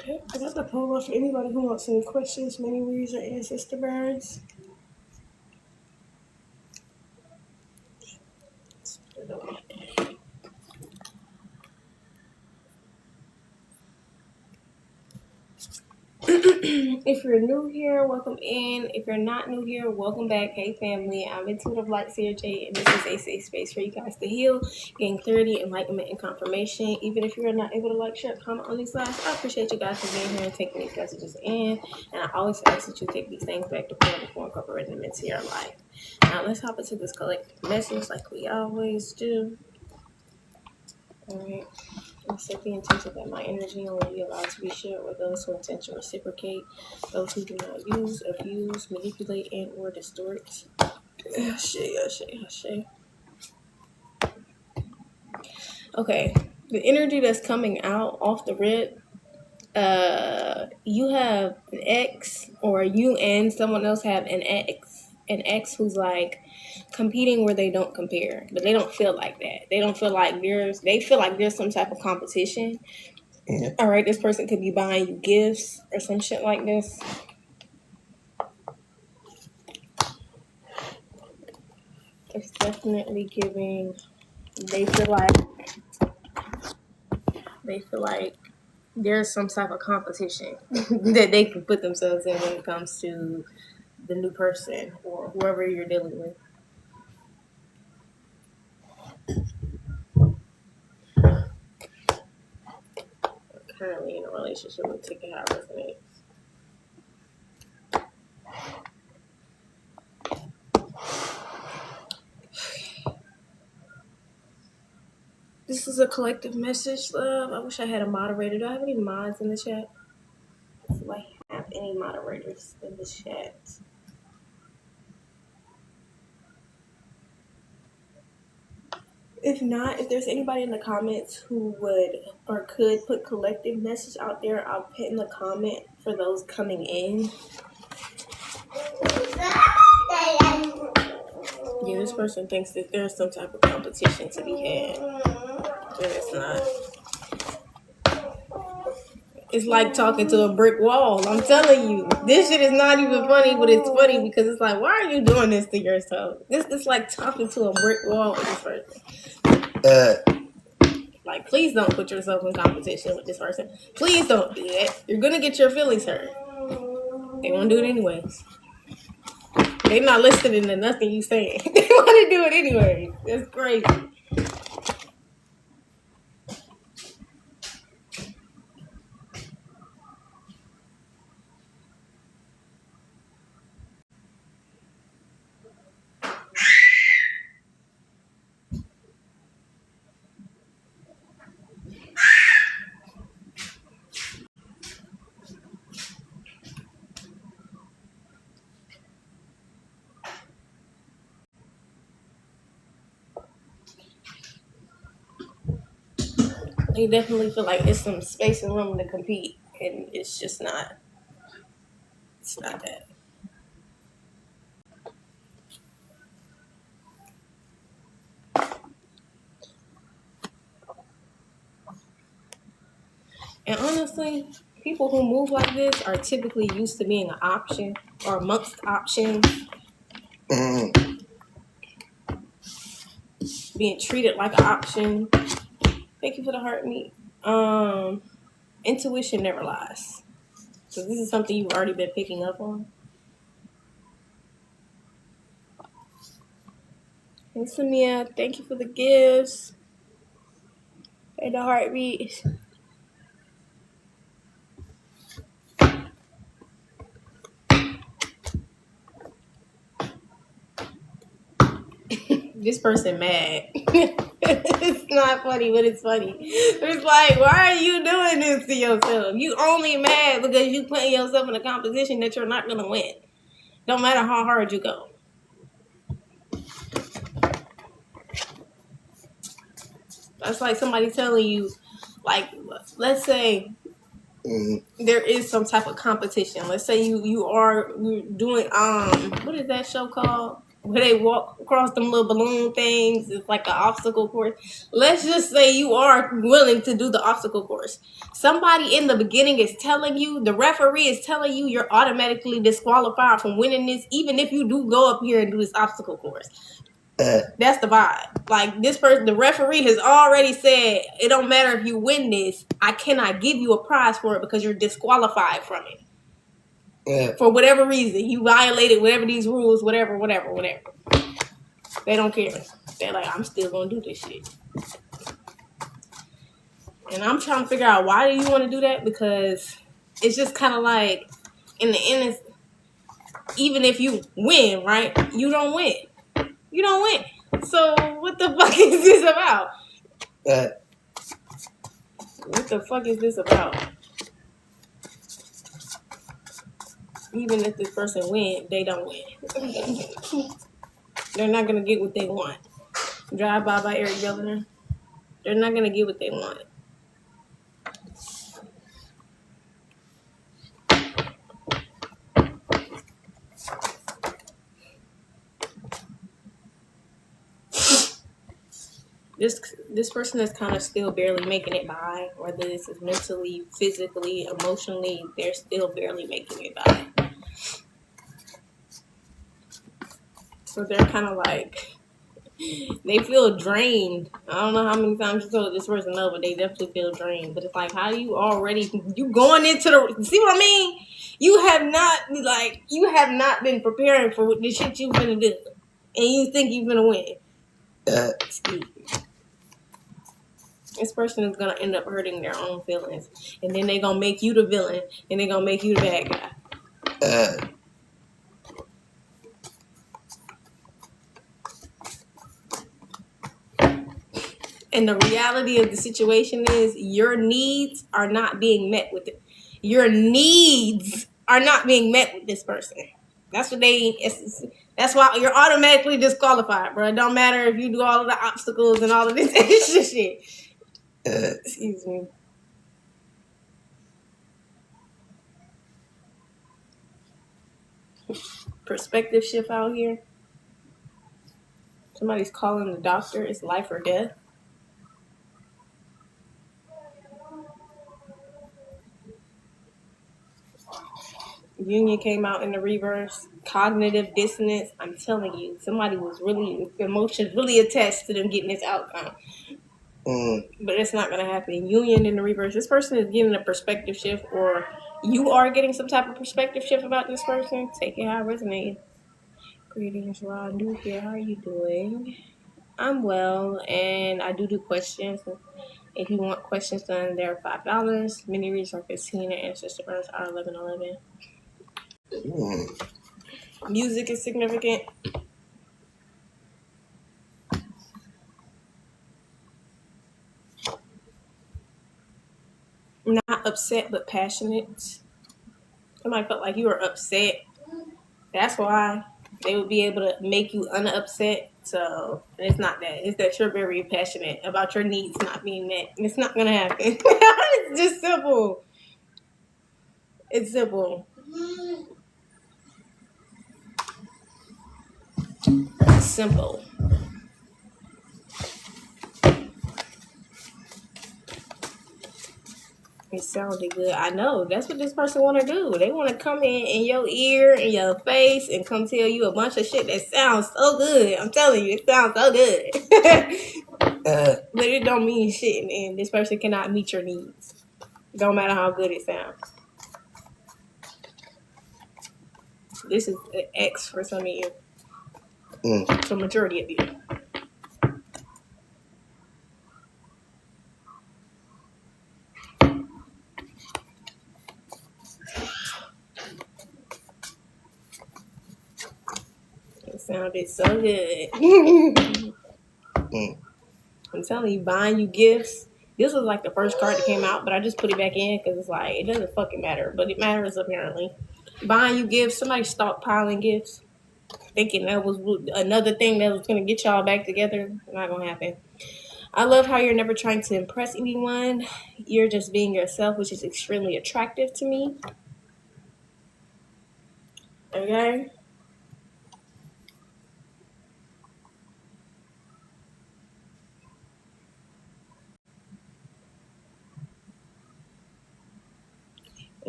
Okay, I got the poll up for anybody who wants any questions, many reads, or answers to Burns. If you're new here, welcome in. If you're not new here, welcome back. Hey family, I'm Intuitive Light Seer J, and this is a safe space for you guys to heal, gain clarity, enlightenment, and confirmation. Even if you're not able to like, share, comment on these lives, I appreciate you guys for being here and taking these messages in. And I always ask that you take these things back to prayer before incorporating them into your life. Now let's hop into this collective message like we always do. All right. I set the intention that my energy only be allowed to be shared with those who intend to reciprocate, those who do not use, abuse, manipulate, and or distort. Okay, the energy that's coming out off the rip, you have an ex, or you and someone else have an ex who's like competing where they don't compare, but they don't feel like that. They don't feel like they feel like there's some type of competition. Yeah. All right, this person could be buying you gifts or some shit like this. It's definitely giving. They feel like there's some type of competition that they can put themselves in when it comes to the new person or whoever you're dealing with. Currently in a relationship with Ticket How Resonates. This is a collective message, love. I wish I had a moderator. Do I have any mods in the chat? Do I have any moderators in the chat? If not, if there's anybody in the comments who would or could put collective message out there, I'll put in the comment for those coming in. Yeah, this person thinks that there's some type of competition to be had. But it's not. It's like talking to a brick wall. I'm telling you. This shit is not even funny, but it's funny because it's like, why are you doing this to yourself? This is like talking to a brick wall with this person. Like, please don't put yourself in competition with this person. Please don't do that. You're going to get your feelings hurt. They won't do it anyways. They're not listening to nothing you saying. They want to do it anyway. That's crazy. They definitely feel like it's some space and room to compete, and it's just not. It's not that. And honestly, people who move like this are typically used to being an option or amongst options. Being treated like an option. Thank you for the heartbeat. Intuition never lies. So this is something you've already been picking up on. Hey Samia, thank you for the gifts. And the heartbeat. This person mad. It's not funny, but it's funny. It's like, why are you doing this to yourself? You only mad because you putting yourself in a competition that you're not gonna win. Don't matter how hard you go. That's like somebody telling you, like, let's say there is some type of competition. Let's say you're doing what is that show called? where they walk across them little balloon things. It's like an obstacle course. Let's just say you are willing to do the obstacle course. Somebody in the beginning is telling you, the referee is telling you you're automatically disqualified from winning this, even if you do go up here and do this obstacle course. That's the vibe. Like, this person, the referee has already said, it don't matter if you win this, I cannot give you a prize for it because you're disqualified from it. Yeah. For whatever reason, you violated whatever these rules, whatever. They don't care. They're like, I'm still gonna do this shit. And I'm trying to figure out, why do you want to do that? Because it's just kind of like, in the end, even if you win, right? You don't win. You don't win. So what the fuck is this about? What the fuck is this about? Even if this person wins, they don't win. They're not gonna get what they want. Drive by Eric Governor. They're not gonna get what they want. This person is kind of still barely making it by, whether this is mentally, physically, emotionally, they're still barely making it by. So they're kind of like, they feel drained. I don't know how many times you told this person no, but they definitely feel drained. But it's like, how do you already, you going into the, see what I mean? You have not been preparing for the shit you finna do. And you think you're gonna win. Excuse me. This person is going to end up hurting their own feelings. And then they're going to make you the villain. And they're going to make you the bad guy. And the reality of the situation is, your needs are not being met with it. Your needs are not being met with this person. That's why you're automatically disqualified, bro. It don't matter if you do all of the obstacles and all of this extra shit. Excuse me. Perspective shift out here. Somebody's calling the doctor. It's life or death. Union came out in the reverse. Cognitive dissonance. I'm telling you, somebody was really, emotions really attached to them getting this outcome. But it's not going to happen. Union in the reverse. This person is getting a perspective shift, or you are getting some type of perspective shift about this person. Take it how it resonates. Greetings, Rod New here. How are you doing? I'm well, and I do questions. If you want questions done, they're $5. Mini reads are 15 and answers to earth are 11.11. Music is significant. Not upset, but passionate. Somebody felt like you were upset. That's why they would be able to make you unupset. So it's not that. It's that you're very passionate about your needs not being met. It's not going to happen. It's just simple. It's simple. It's simple. It sounded good. I know. That's what this person want to do. They want to come in your ear, in your face, and come tell you a bunch of shit that sounds so good. I'm telling you, it sounds so good. But it don't mean shit, and this person cannot meet your needs. Don't matter how good it sounds. This is an X for some of you. For majority of you. Sounded so good. I'm telling you, buying you gifts. This was like the first card that came out, but I just put it back in because it's like, it doesn't fucking matter, but it matters apparently. Buying you gifts. Somebody stockpiling gifts, thinking that was another thing that was going to get y'all back together. Not going to happen. I love how you're never trying to impress anyone. You're just being yourself, which is extremely attractive to me. Okay?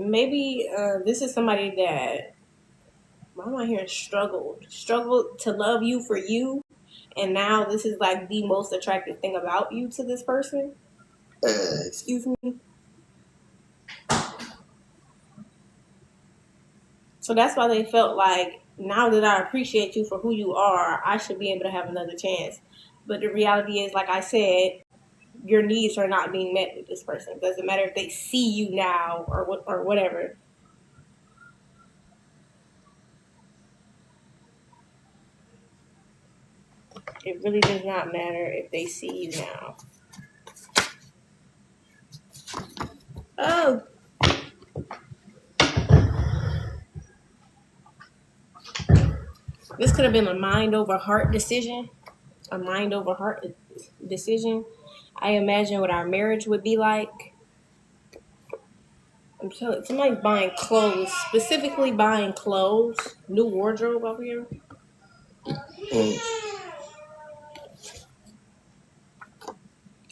maybe this is somebody that, why am I hearing struggled to love you for you, and now this is like the most attractive thing about you to this person. Excuse me. So that's why they felt like, now that I appreciate you for who you are, I should be able to have another chance. But the reality is, like I said, your needs are not being met with this person. It doesn't matter if they see you now or whatever. It really does not matter if they see you now. Oh. This could have been a mind over heart decision. A mind over heart decision. I imagine what our marriage would be like. I'm telling you, somebody's buying clothes, specifically buying clothes, new wardrobe over here.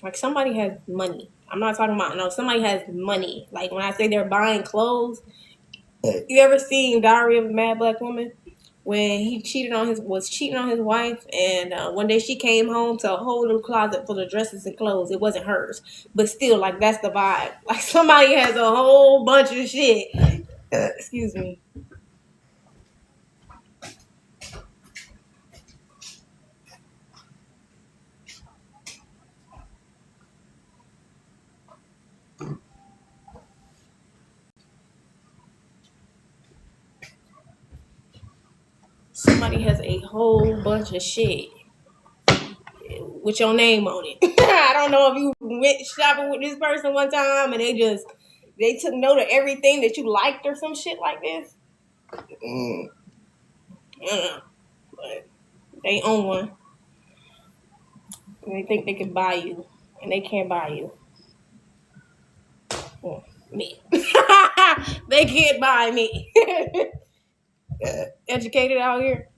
Like, somebody has money. I'm not talking about, no, somebody has money. Like, when I say they're buying clothes, you ever seen Diary of a Mad Black Woman? When he was cheating on his wife, and one day she came home to a whole new closet full of dresses and clothes. It wasn't hers, but still, like, that's the vibe. Like, somebody has a whole bunch of shit. Excuse me. Somebody has a whole bunch of shit with your name on it. I don't know if you went shopping with this person one time and they took note of everything that you liked or some shit like this. I don't know. But they own one. And they think they can buy you. And they can't buy you. Well, me. They can't buy me. Educated out here.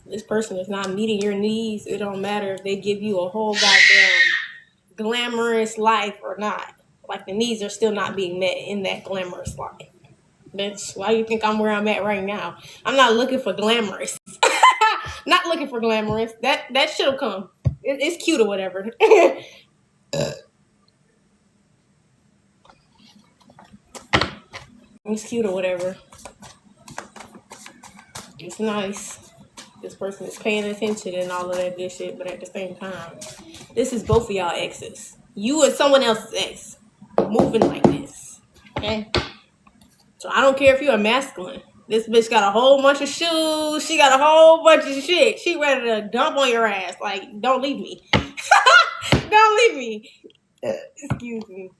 This person is not meeting your needs. It don't matter if they give you a whole goddamn glamorous life or not. Like, the needs are still not being met in that glamorous life. That's why you think I'm where I'm at right now. I'm not looking for glamorous. Not looking for glamorous. That shit'll come. It's cute or whatever. It's cute or whatever. It's nice. This person is paying attention and all of that good shit, but at the same time, this is both of y'all exes. You and someone else's ex moving like this. Okay? So I don't care if you're a masculine. This bitch got a whole bunch of shoes. She got a whole bunch of shit. She ready to dump on your ass. Like, don't leave me. Don't leave me. Excuse me.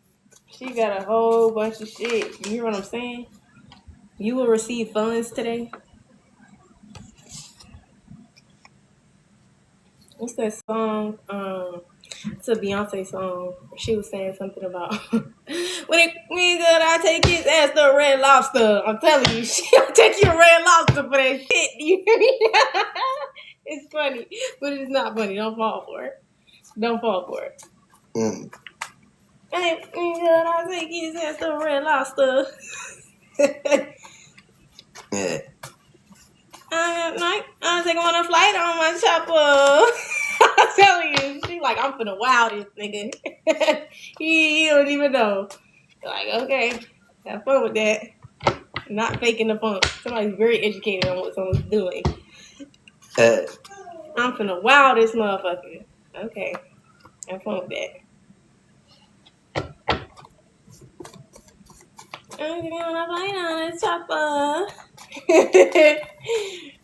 She got a whole bunch of shit. You hear what I'm saying? You will receive funds today. What's that song? It's a Beyonce song. She was saying something about when I take his ass to a Red Lobster. I'm telling you, she'll take you to Red Lobster for that shit. You hear me? It's funny, but it's not funny. Don't fall for it. Don't fall for it. I take his ass to a Red Lobster. I'm taking on a flight on my chopper. I'm telling you, she like, I'm finna wow this nigga. he don't even know. Like, okay, have fun with that. Not faking the funk. Somebody's very educated on what someone's doing. I'm finna wow this motherfucker. Okay, have fun with that. I'm taking on a flight on a chopper.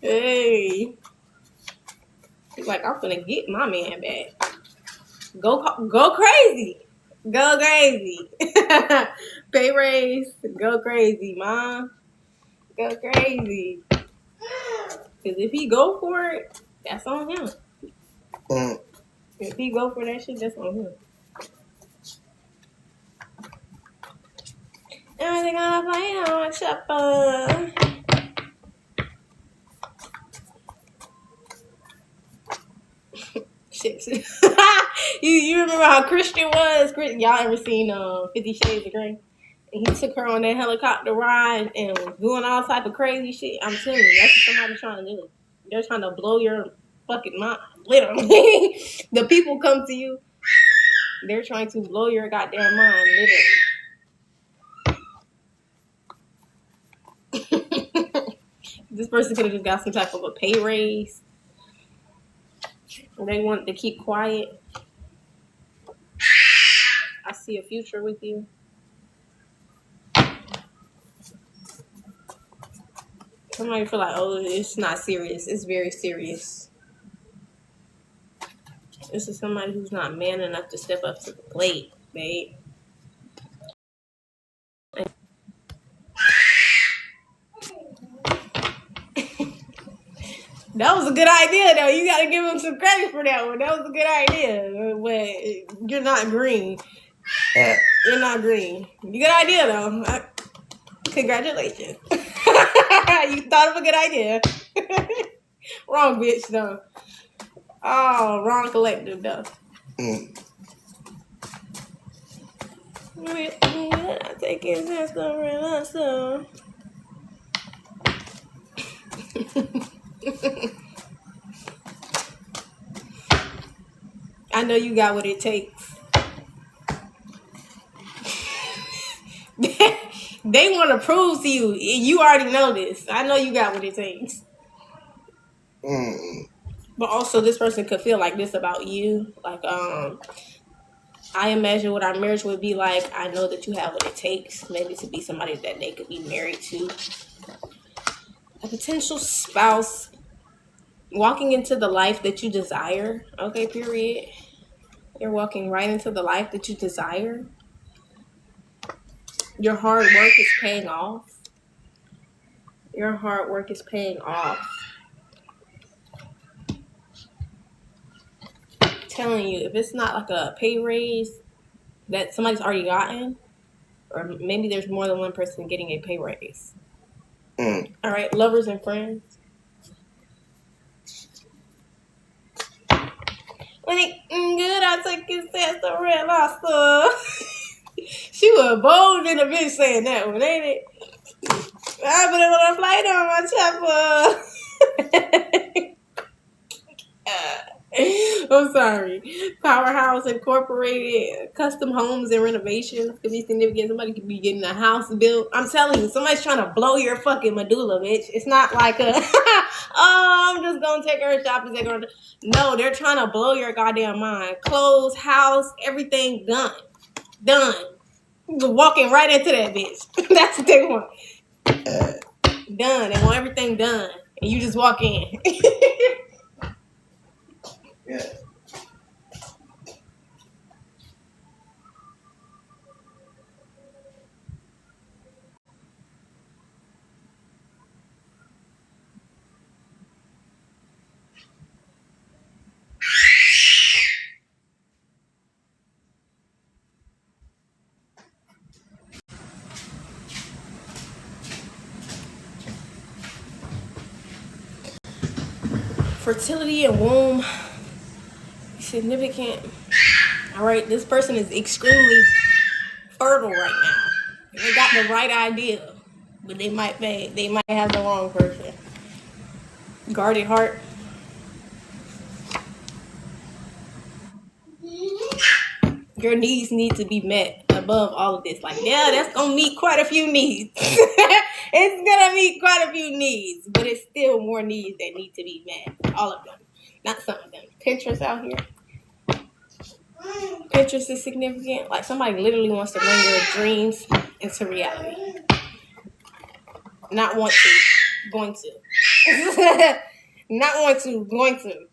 Hey. He's like, I'm finna get my man back. Go crazy. Go crazy. Pay raise. Go crazy, mom. Go crazy. Because if he go for it, that's on him. If he go for that shit, that's on him. Everything on a plane on a chopper. You remember how Christian was? Y'all ever seen 50 Shades of Grey? And he took her on that helicopter ride and was doing all type of crazy shit. I'm telling you, that's what somebody's trying to do. They're trying to blow your fucking mind. Literally. The people come to you, they're trying to blow your goddamn mind. Literally. This person could have just got some type of a pay raise. They wanted to keep quiet. I see a future with you. Somebody feel like, oh, it's not serious. It's very serious. This is somebody who's not man enough to step up to the plate, babe. That was a good idea, though. You got to give him some credit for that one. That was a good idea. But you're not green. You're not green. Good idea, though. Congratulations. You thought of a good idea. Wrong bitch, though. Oh, wrong collective, though. I take it as the real I know you got what it takes. They want to prove to you. You already know this. I know you got what it takes. But also, this person could feel like this about you. Like, I imagine what our marriage would be like. I know that you have what it takes, maybe to be somebody that they could be married to. A potential spouse walking into the life that you desire. Okay, period. You're walking right into the life that you desire. Your hard work is paying off. Your hard work is paying off. I'm telling you, if it's not like a pay raise that somebody's already gotten, or maybe there's more than one person getting a pay raise. All right, lovers and friends. When it good, I take his ass to Red Lobster. She was bold in a bitch saying that one, ain't it? I put it on a flight on my chopper. I'm sorry. Powerhouse Incorporated, custom homes and renovations could be significant. Somebody could be getting a house built. I'm telling you, somebody's trying to blow your fucking medulla, bitch. It's not like a, oh, I'm just gonna take her shopping. No, they're trying to blow your goddamn mind. Clothes, house, everything done. You're walking right into that bitch. That's what they want. Done. They want everything done. And you just walk in. Yeah. Fertility and womb significant. All right, this person is extremely fertile right now. They got the right idea, but they might have the wrong person. Guarded heart. Your needs need to be met above all of this. Like, yeah, that's gonna meet quite a few needs. It's gonna meet quite a few needs, but it's still more needs that need to be met. All of them, not some of them. Pinterest out here. Pinterest is significant. Like, somebody literally wants to bring your dreams into reality. Not want to, going to. Not want to, going to.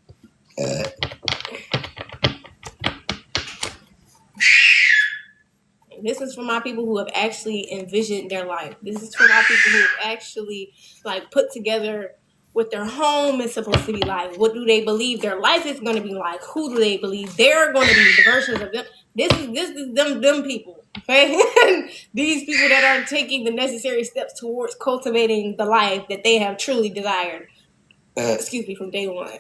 This is for my people who have actually envisioned their life. This is for my people who have actually like put together what their home is supposed to be like. What do they believe their life is going to be like? Who do they believe they're going to be? The versions of them. This is them people. Okay, these people that are taking the necessary steps towards cultivating the life that they have truly desired. Excuse me, from day one.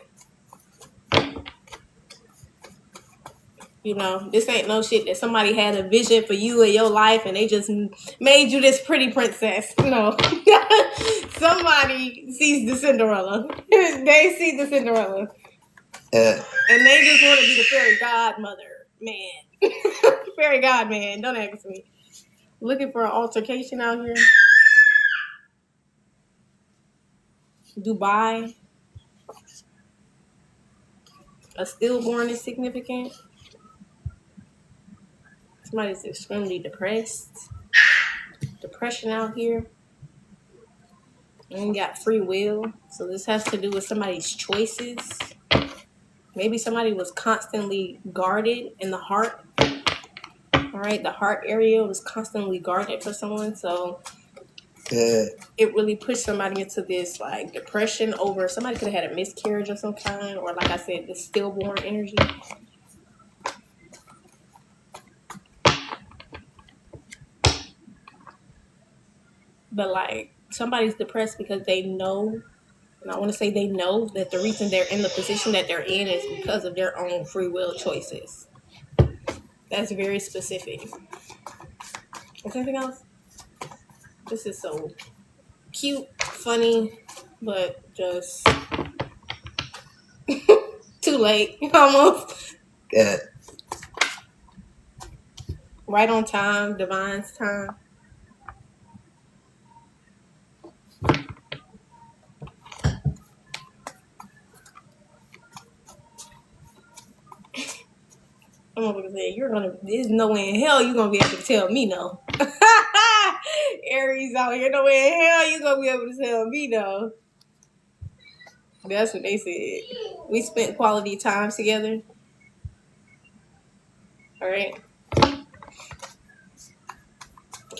You know, this ain't no shit that somebody had a vision for you in your life and they just made you this pretty princess. No. Somebody sees the Cinderella. They see the Cinderella. And they just want to be the fairy godmother, man. Fairy god, man. Don't ask me. Looking for an altercation out here. Dubai. A stillborn is significant. Somebody's extremely depressed. Depression out here. And got free will. So this has to do with somebody's choices. Maybe somebody was constantly guarded in the heart. All right, the heart area was constantly guarded for someone. So it really pushed somebody into this like depression over somebody could have had a miscarriage of some kind, or like I said, the stillborn energy. But like somebody's depressed because they know, and I want to say they know that the reason they're in the position that they're in is because of their own free will choices. That's very specific. Is anything else? This is so cute, funny, but just too late almost. Good. Right on time, divine's time. I'm gonna say there's no way in hell you're gonna be able to tell me no. Aries out here, no way in hell you're gonna be able to tell me no. That's what they said. We spent quality time together. Alright.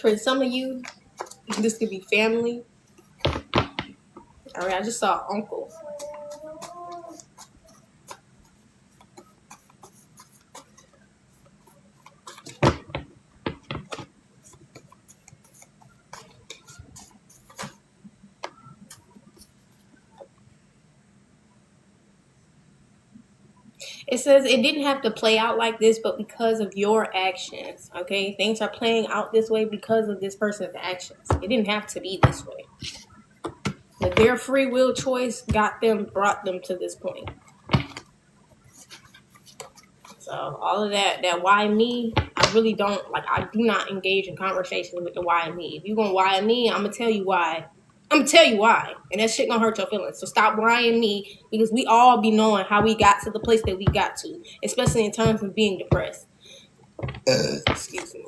For some of you, this could be family. Alright, I just saw uncle. It says it didn't have to play out like this, but because of your actions, okay? Things are playing out this way because of this person's actions. It didn't have to be this way. But their free will choice brought them to this point. So all of that why me, I really don't, like, I do not engage in conversations with the why me. If you're going to why me, I'm going to tell you why. I'm going to tell you why. And that shit going to hurt your feelings. So stop whying me, because we all be knowing how we got to the place that we got to, especially in terms of being depressed. Excuse me.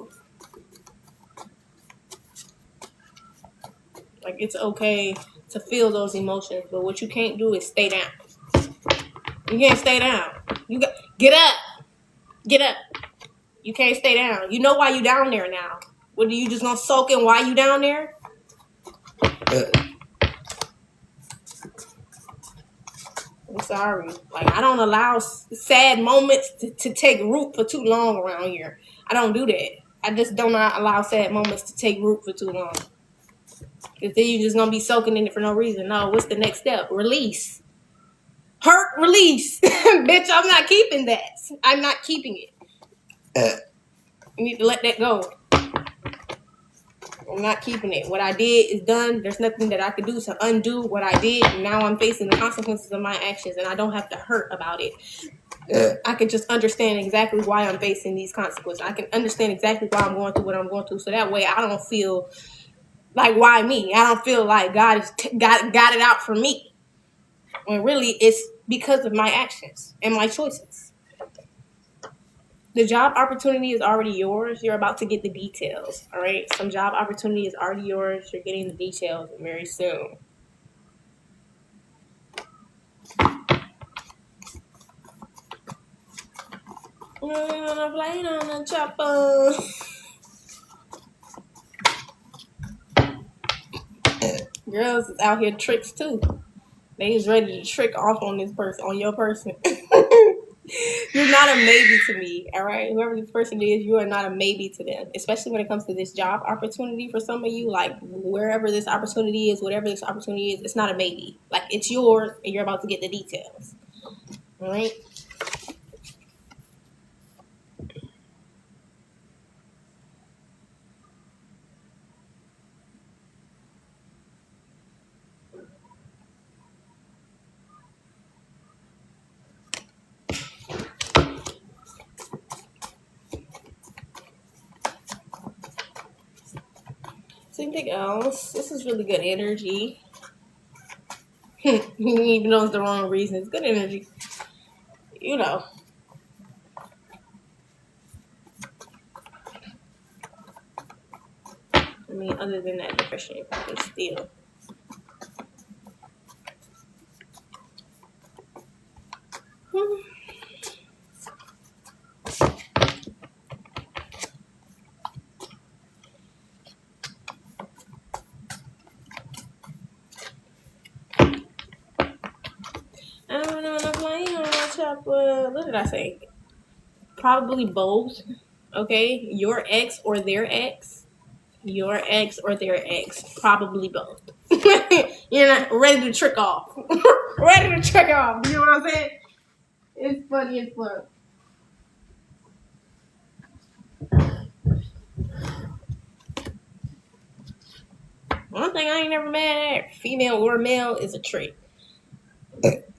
Like, it's okay to feel those emotions, but what you can't do is stay down. You can't stay down. You got get up. Get up. You can't stay down. You know why you down there now. What, are you just gonna soak in why you down there? I'm sorry. Like, I don't allow sad moments to take root for too long around here. I don't do that. I just do not allow sad moments to take root for too long. Because then you're just going to be soaking in it for no reason. No, what's the next step? Release. Hurt, release. Bitch, I'm not keeping that. I'm not keeping it. You need to let that go. I'm not keeping it. What I did is done. There's nothing that I could do to undo what I did. And now I'm facing the consequences of my actions, and I don't have to hurt about it. I can just understand exactly why I'm facing these consequences. I can understand exactly why I'm going through what I'm going through. So that way I don't feel like, why me? I don't feel like God has got it out for me. When really it's because of my actions and my choices. The job opportunity is already yours. You're about to get the details, all right? Some job opportunity is already yours. You're getting the details very soon. We're on a plane on a chopper. Girls is out here tricks too. They is ready to trick off on this person, on your person. You're not a maybe to me, all right? Whoever this person is, you are not a maybe to them, especially when it comes to this job opportunity for some of you. Like, wherever this opportunity is, whatever this opportunity is, it's not a maybe. Like, it's yours, and you're about to get the details, all right? Anything else? This is really good energy. Even though it's the wrong reason, it's good energy. You know. I mean, other than that depression, but still. I don't know enough money on my chocolate. What did I say? Probably both. Okay, your ex or their ex. Your ex or their ex. Probably both. You're not ready to trick off. Ready to trick off. You know what I'm saying? It's funny as fuck. One thing I ain't never mad at, female or male, is a trick.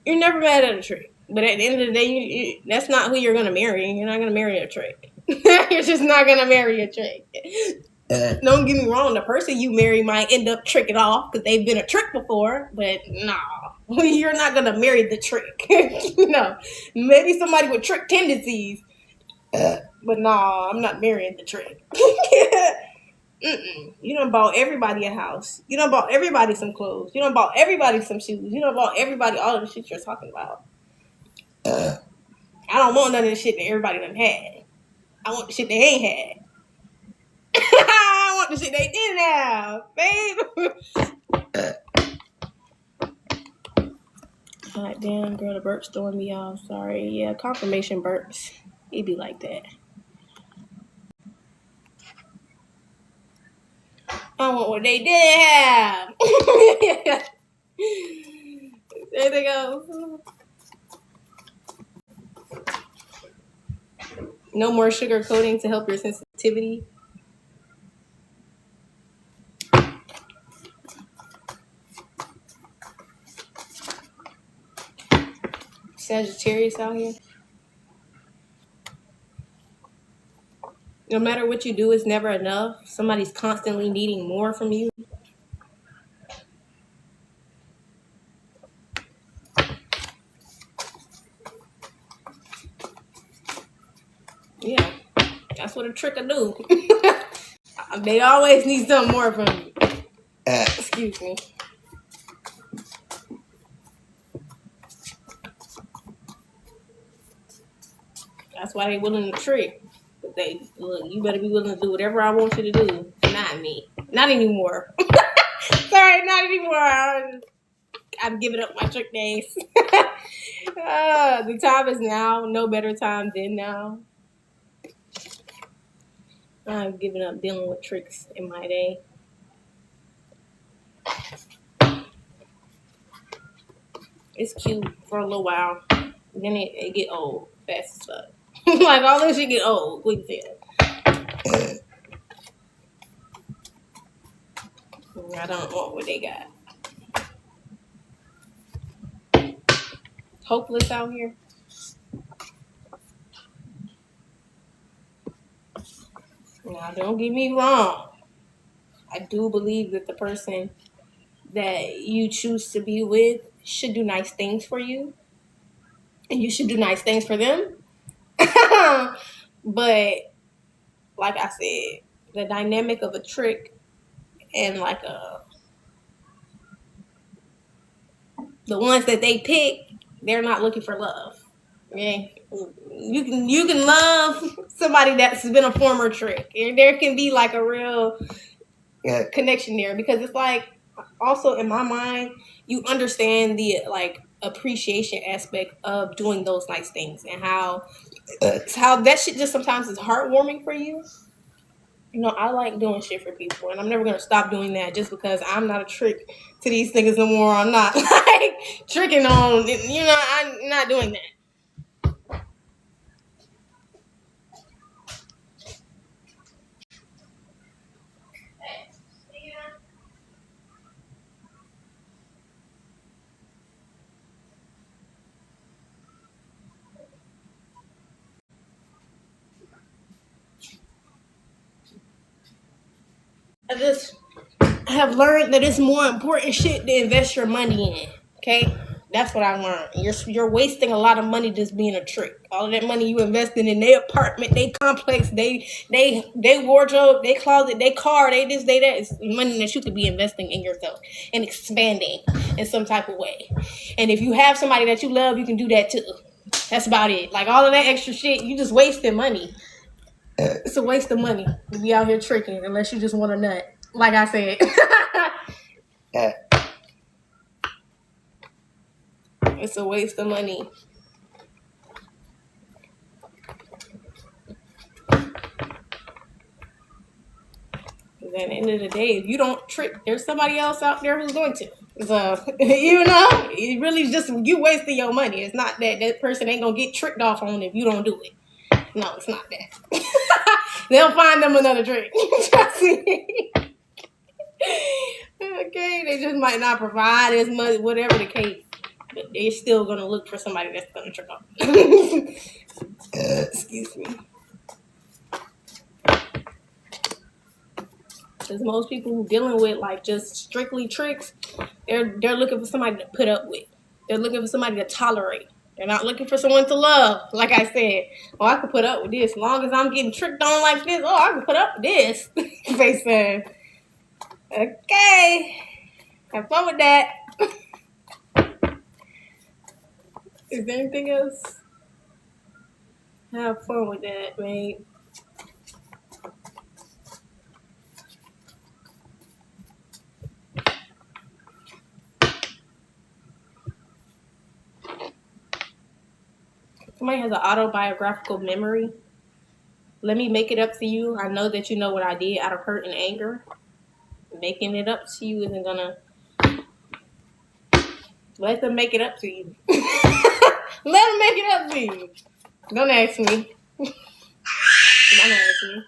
You're never mad at a trick. But at the end of the day, that's not who you're going to marry. You're not going to marry a trick. You're just not going to marry a trick. Don't get me wrong. The person you marry might end up tricking off because they've been a trick before. But no, you're not going to marry the trick. No. Maybe somebody with trick tendencies. But no, I'm not marrying the trick. You done bought everybody a house. You done bought everybody some clothes. You done bought everybody some shoes. You done bought everybody all of the shit you're talking about. I don't want none of the shit that everybody done had. I want the shit they ain't had. I want the shit they didn't have, babe. God damn, girl, the burp's throwing me off. Sorry. Yeah, confirmation burps. It be like that. I want what they didn't have. Anything else? No more sugar coating to help your sensitivity. Sagittarius out here. No matter what you do, it's never enough. Somebody's constantly needing more from you. Yeah, that's what a trick will do. They always need something more from you. Excuse me. That's why they willing to trick. But they look, you better be willing to do whatever I want you to do. Not me. Not anymore. Sorry, not anymore. I'm giving up my trick days. The time is now. No better time than now. I've given up dealing with tricks in my day. It's cute for a little while. Then it get old fast as fuck. Like all this shit get old quick as I don't want what they got. Hopeless out here. Now, don't get me wrong. I do believe that the person that you choose to be with should do nice things for you. And you should do nice things for them. But, like I said, the dynamic of a trick and like the ones that they pick, they're not looking for love. Okay? You can love somebody that's been a former trick. And there can be like a real connection there because it's like also in my mind you understand the like appreciation aspect of doing those nice things and how that shit just sometimes is heartwarming for you. You know, I like doing shit for people, and I'm never gonna stop doing that just because I'm not a trick to these niggas no more. I'm not like tricking on, you know, I'm not doing that. I just have learned that it's more important shit to invest your money in. Okay, that's what I learned. You're wasting a lot of money just being a trick. All of that money you investing in their apartment, they complex, they wardrobe, they closet, they car, they this, they that. It's money that you could be investing in yourself and expanding in some type of way. And if you have somebody that you love, you can do that too. That's about it. Like all of that extra shit, you just wasting money. It's a waste of money to be out here tricking unless you just want a nut. Like I said. It's a waste of money. Because at the end of the day, if you don't trick, there's somebody else out there who's going to. So, you know, it really just you wasting your money. It's not that person ain't going to get tricked off on if you don't do it. No, it's not that. They'll find them another trick. Trust me. Okay, they just might not provide as much, whatever the case. But they're still going to look for somebody that's going to trick off. Excuse me. Because most people who dealing with like just strictly tricks, they're looking for somebody to put up with. They're looking for somebody to tolerate. They're not looking for someone to love. Like I said, oh, I can put up with this as long as I'm getting tricked on like this. Oh, I can put up with this. They said, okay, have fun with that. Is there anything else? Have fun with that, mate. Somebody has an autobiographical memory. Let me make it up to you. I know that you know what I did out of hurt and anger. Making it up to you isn't gonna... Let them make it up to you. Let them make it up to you. Don't ask me. Don't ask me.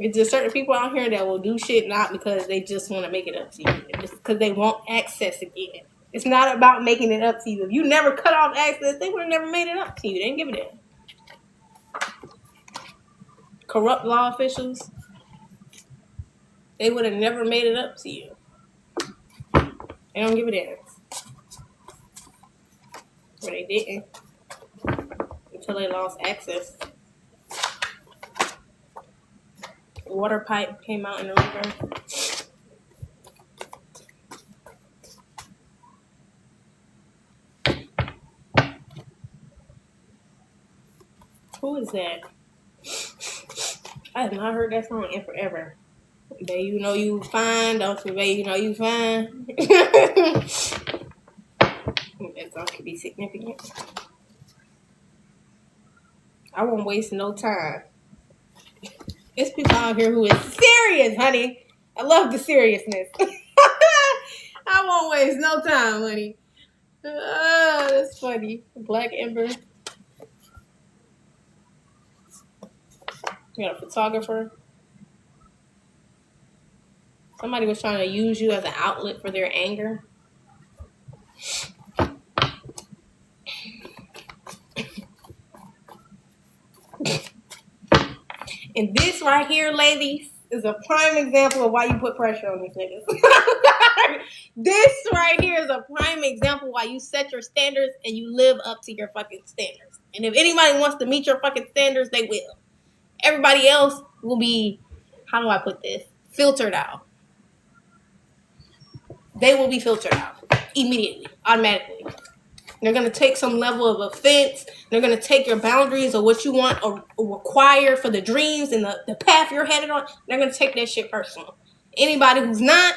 It's just certain people out here that will do shit not because they just want to make it up to you. It's just because they want access again. It's not about making it up to you. If you never cut off access, they would have never made it up to you. They didn't give it in. Corrupt law officials, they would have never made it up to you. They don't give a damn. But they didn't. Until they lost access. Water pipe came out in the river. Who is that? I have not heard that song in forever. Baby, you know you fine, don't you? Baby, you know you fine. That song could be significant. I won't waste no time. It's people out here who is serious, honey. I love the seriousness. I won't waste no time, honey. That's funny. Black Ember. You got a photographer. Somebody was trying to use you as an outlet for their anger. And this right here, ladies, is a prime example of why you put pressure on these niggas. This right here is a prime example why you set your standards and you live up to your fucking standards. And if anybody wants to meet your fucking standards, they will. Everybody else will be, how do I put this? Filtered out. They will be filtered out immediately, automatically. They're going to take some level of offense. They're going to take your boundaries or what you want or require for the dreams and the path you're headed on. They're going to take that shit personal. Anybody who's not,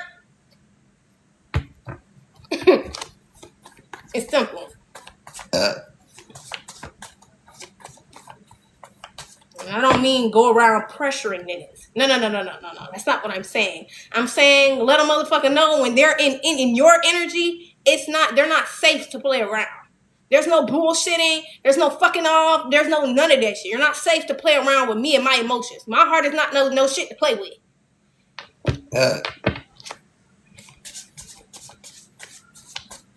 it's simple. And I don't mean go around pressuring niggas. No. That's not what I'm saying. I'm saying let a motherfucker know when they're in your energy, they're not safe to play around. There's no bullshitting. There's no fucking off. There's no none of that shit. You're not safe to play around with me and my emotions. My heart is not no shit to play with.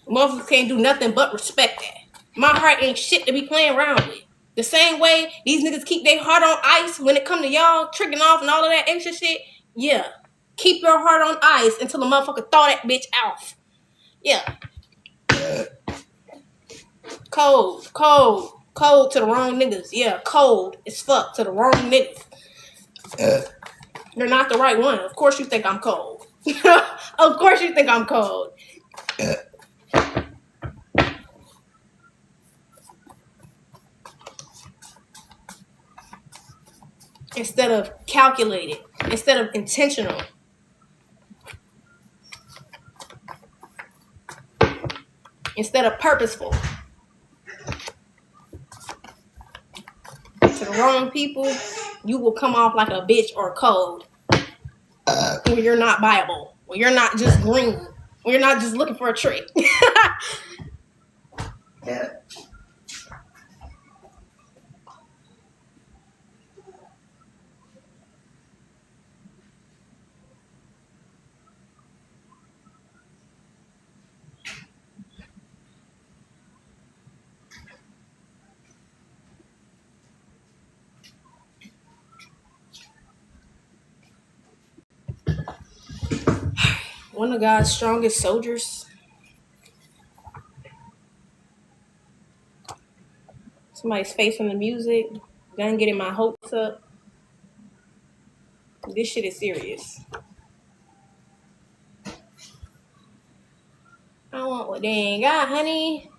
Motherfuckers can't do nothing but respect that. My heart ain't shit to be playing around with. The same way these niggas keep their heart on ice when it come to y'all tricking off and all of that extra shit. Yeah. Keep your heart on ice until the motherfucker thaw that bitch off. Yeah. Cold to the wrong niggas. Yeah, cold as fuck to the wrong niggas. You're not the right one. Of course you think I'm cold. Of course you think I'm cold. Instead of calculated. Instead of intentional. Instead of purposeful. To the wrong people, you will come off like a bitch or cold. When you're not viable. When you're not just green. When you're not just looking for a trick. Yeah. One of God's strongest soldiers. Somebody's facing the music. Done getting my hopes up. This shit is serious. I want what they ain't got, honey.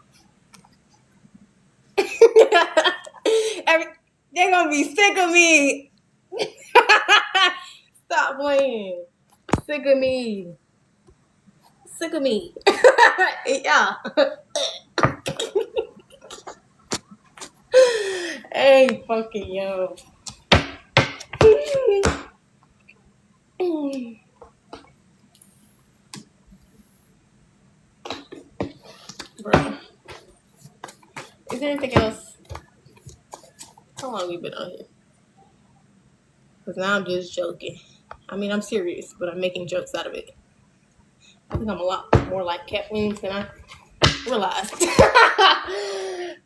They're gonna be sick of me. Stop playing. Sick of me. Sick of me. Yeah. Hey, fucking yo. Bro. Is there anything else? How long we been on here? Because now I'm just joking. I mean, I'm serious, but I'm making jokes out of it. I think I'm a lot more like Kathleen than I realized.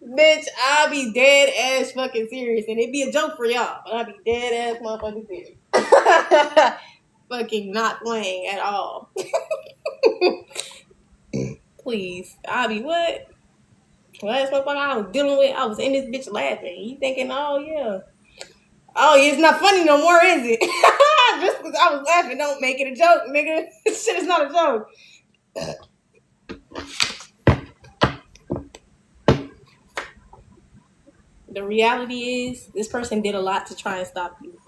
Bitch, I'll be dead ass fucking serious. And it'd be a joke for y'all, but I'll be dead ass motherfucking serious. Fucking not playing at all. Please. I'll be what? Last motherfucker I was dealing with, I was in this bitch laughing. You thinking, oh yeah. Oh, yeah, it's not funny no more, is it? Just because I was laughing don't make it a joke, nigga. This shit is not a joke. The reality is, this person did a lot to try and stop you.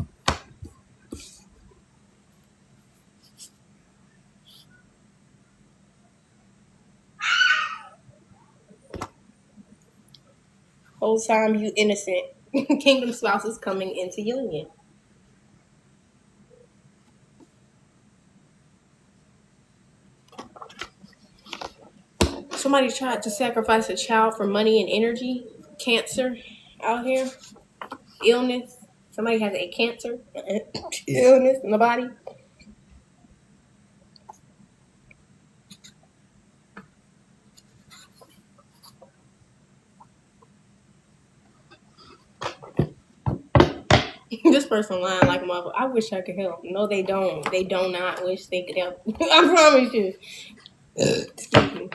Whole time you innocent. Kingdom spouse is coming into union. Somebody tried to sacrifice a child for money and energy. Cancer out here. Illness. Somebody has a cancer. Illness in the body. This person lying like a mother. I wish I could help. No, they don't. They do not wish they could help. I promise you. Excuse me.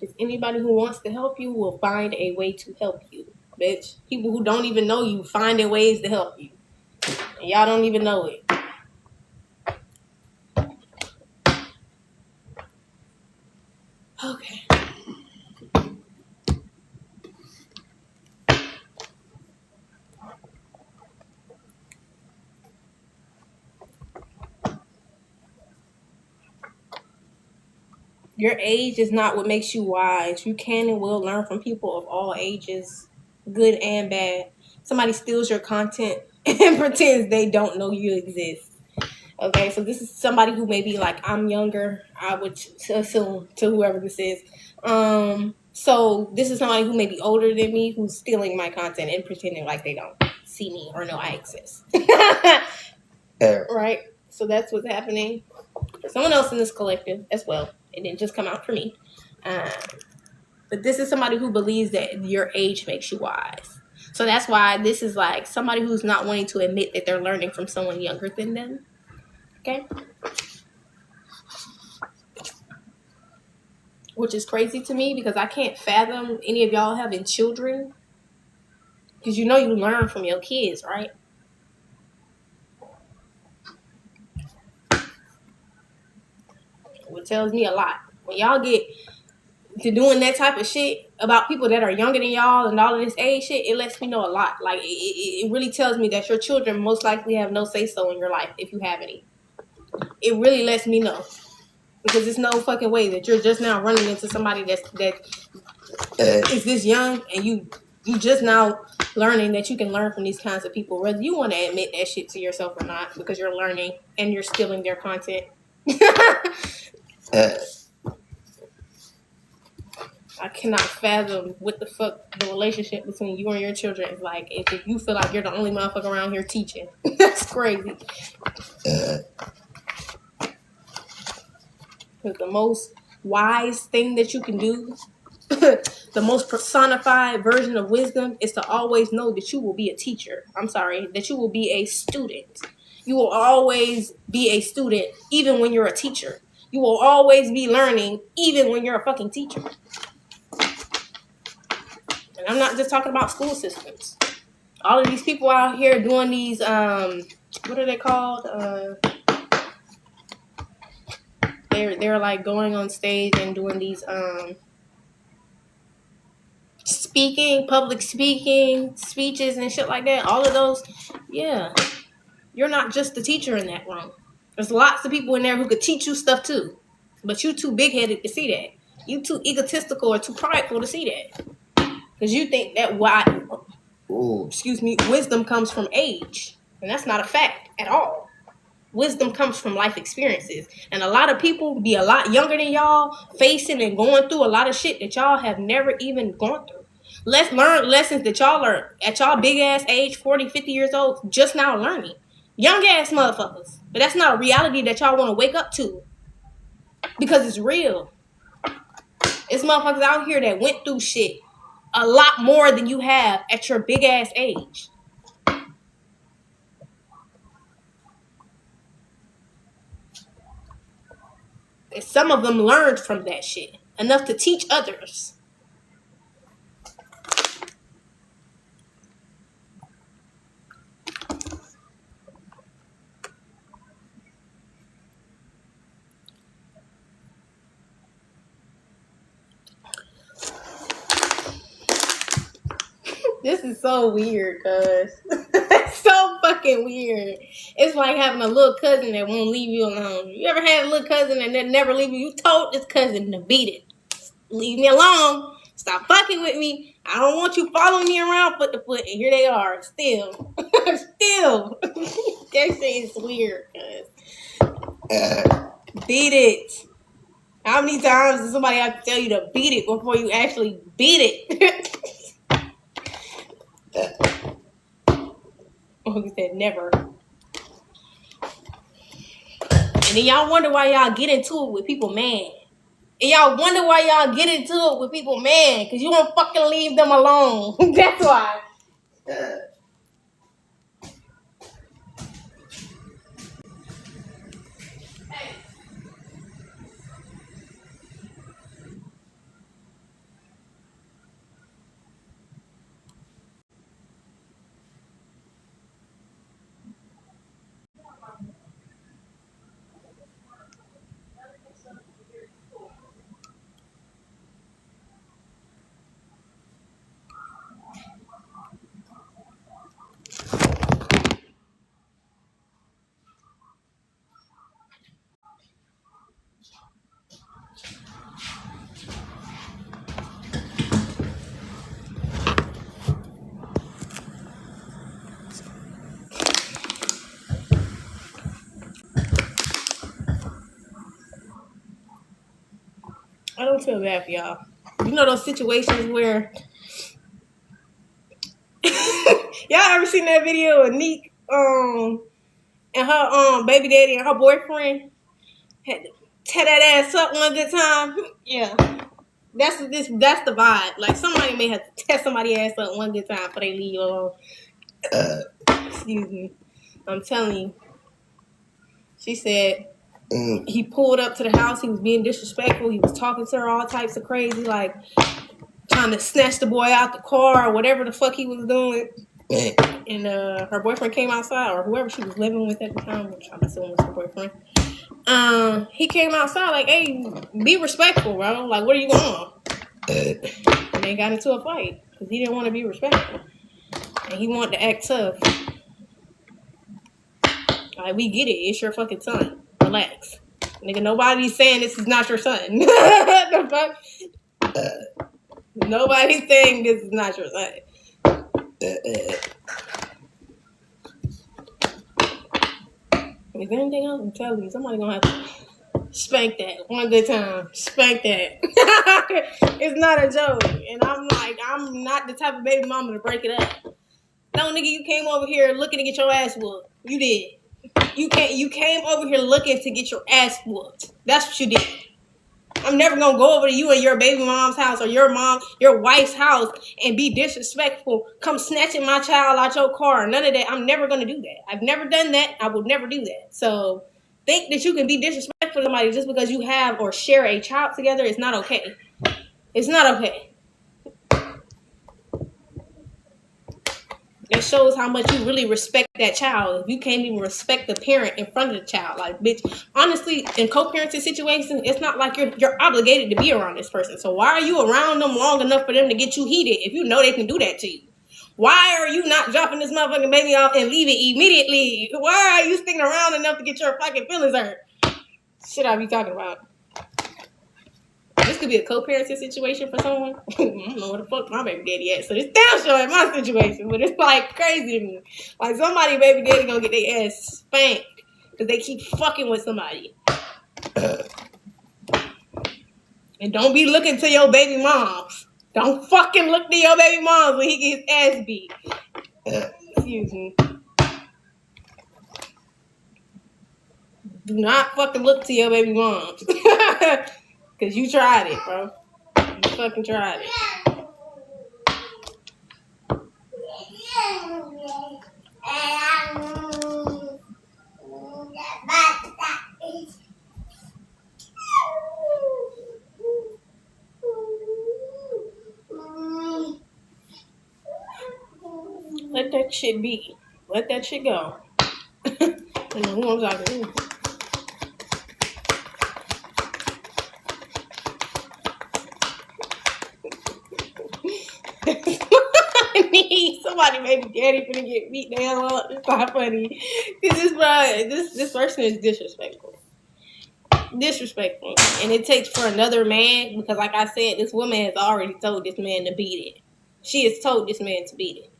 If anybody who wants to help you will find a way to help you, bitch. People who don't even know you finding ways to help you. And y'all don't even know it. Okay. Your age is not what makes you wise. You can and will learn from people of all ages, good and bad. Somebody steals your content and pretends they don't know you exist. Okay, so this is somebody who may be like, I'm younger, I would assume, to whoever this is. So this is somebody who may be older than me who's stealing my content and pretending like they don't see me or know I exist. Right? So that's what's happening for someone else in this collective as well. It didn't just come out for me. But this is somebody who believes that your age makes you wise. So that's why this is like somebody who's not wanting to admit that they're learning from someone younger than them. Okay? Which is crazy to me because I can't fathom any of y'all having children. Because you know you learn from your kids, right? Which tells me a lot. When y'all get to doing that type of shit about people that are younger than y'all and all of this age shit, it lets me know a lot. Like, it really tells me that your children most likely have no say-so in your life, if you have any. It really lets me know. Because there's no fucking way that you're just now running into somebody that is this young and you just now learning that you can learn from these kinds of people, whether you want to admit that shit to yourself or not, because you're learning and you're stealing their content. I cannot fathom what the fuck the relationship between you and your children is like if you feel like you're the only motherfucker around here teaching. That's crazy. Because the most wise thing that you can do, the most personified version of wisdom is to always know that you will be a teacher. That you will be a student. You will always be a student even when you're a teacher. You will always be learning even when you're a fucking teacher. And I'm not just talking about school systems. All of these people out here doing these, what are they called? They're like going on stage and doing these public speaking speeches and shit like that. All of those, yeah. You're not just the teacher in that room. There's lots of people in there who could teach you stuff too. But you too big-headed to see that. You too egotistical or too prideful to see that. Because you think that wisdom comes from age. And that's not a fact at all. Wisdom comes from life experiences. And a lot of people be a lot younger than y'all, facing and going through a lot of shit that y'all have never even gone through. Let's learn lessons that y'all learn at y'all big-ass age, 40, 50 years old, just now learning. Young-ass motherfuckers. But that's not a reality that y'all want to wake up to. Because it's real. It's motherfuckers out here that went through shit a lot more than you have at your big ass age. And some of them learned from that shit enough to teach others. This is so weird, cuz. It's so fucking weird. It's like having a little cousin that won't leave you alone. You ever had a little cousin and then never leave you? You told this cousin to beat it. Leave me alone. Stop fucking with me. I don't want you following me around foot to foot. And here they are, still. Still. That shit is weird, cuz. Beat it. How many times does somebody have to tell you to beat it before you actually beat it? Oh, he said never. And then y'all wonder why y'all get into it with people mad. And y'all wonder why y'all get into it with people mad. Because you won't fucking leave them alone. That's why. I don't feel bad for y'all. You know those situations where y'all ever seen that video of Neek and her baby daddy and her boyfriend had to tear that ass up one good time. Yeah. That's the vibe. Like somebody may have to tear somebody's ass up one good time before they leave you alone. Excuse me. I'm telling you. She said he pulled up to the house. He was being disrespectful. He was talking to her all types of crazy, like trying to snatch the boy out the car or whatever the fuck he was doing. And her boyfriend came outside, or whoever she was living with at the time, which I'm assuming was her boyfriend. He came outside like, hey, be respectful, bro. Like, what are you on? And they got into a fight because he didn't want to be respectful. And he wanted to act tough. Like, we get it. It's your fucking son. Relax. Nigga, nobody's saying this is not your son. The fuck? Nobody's saying this is not your son. Is there anything else? I'm telling you, somebody gonna have to spank that one good time. Spank that. It's not a joke. And I'm not the type of baby mama to break it up. No, nigga, you came over here looking to get your ass whooped. You did. You came over here looking to get your ass whooped. That's what you did. I'm never gonna go over to you and your baby mom's house or your wife's house and be disrespectful. Come snatching my child out your car. None of that. I'm never gonna do that. I've never done that. I will never do that. So think that you can be disrespectful to somebody just because you have or share a child together is not okay. It's not okay. It shows how much you really respect that child. If you can't even respect the parent in front of the child, like, bitch, honestly, in co-parenting situations, it's not like you're obligated to be around this person. So why are you around them long enough for them to get you heated if you know they can do that to you? Why are you not dropping this motherfucking baby off and leaving immediately? Why are you sticking around enough to get your fucking feelings hurt? Shit I be talking about. This could be a co-parenting situation for someone. I don't know where the fuck my baby daddy at. So this damn sure ain't my situation, but it's like crazy to me. Like somebody baby daddy gonna get their ass spanked because they keep fucking with somebody. And don't be looking to your baby moms. Don't fucking look to your baby moms when he gets ass beat. Excuse me. Do not fucking look to your baby moms. Because you tried it, bro. You fucking tried it. Let that shit be. Let that shit go. I know who I'm talking to. Somebody baby daddy finna get beat the hell up. It's not funny. This person is disrespectful. Disrespectful. And it takes for another man, because like I said, this woman has already told this man to beat it. She has told this man to beat it.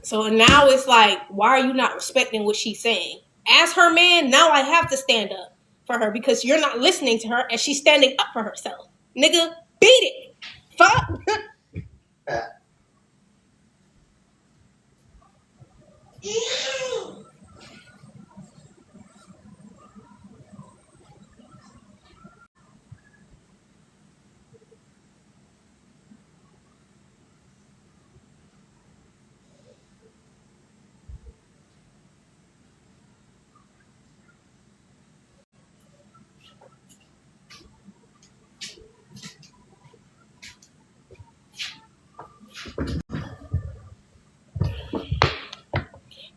So now it's like, why are you not respecting what she's saying? As her man, now I have to stand up for her because you're not listening to her and she's standing up for herself. Nigga, beat it. Fuck.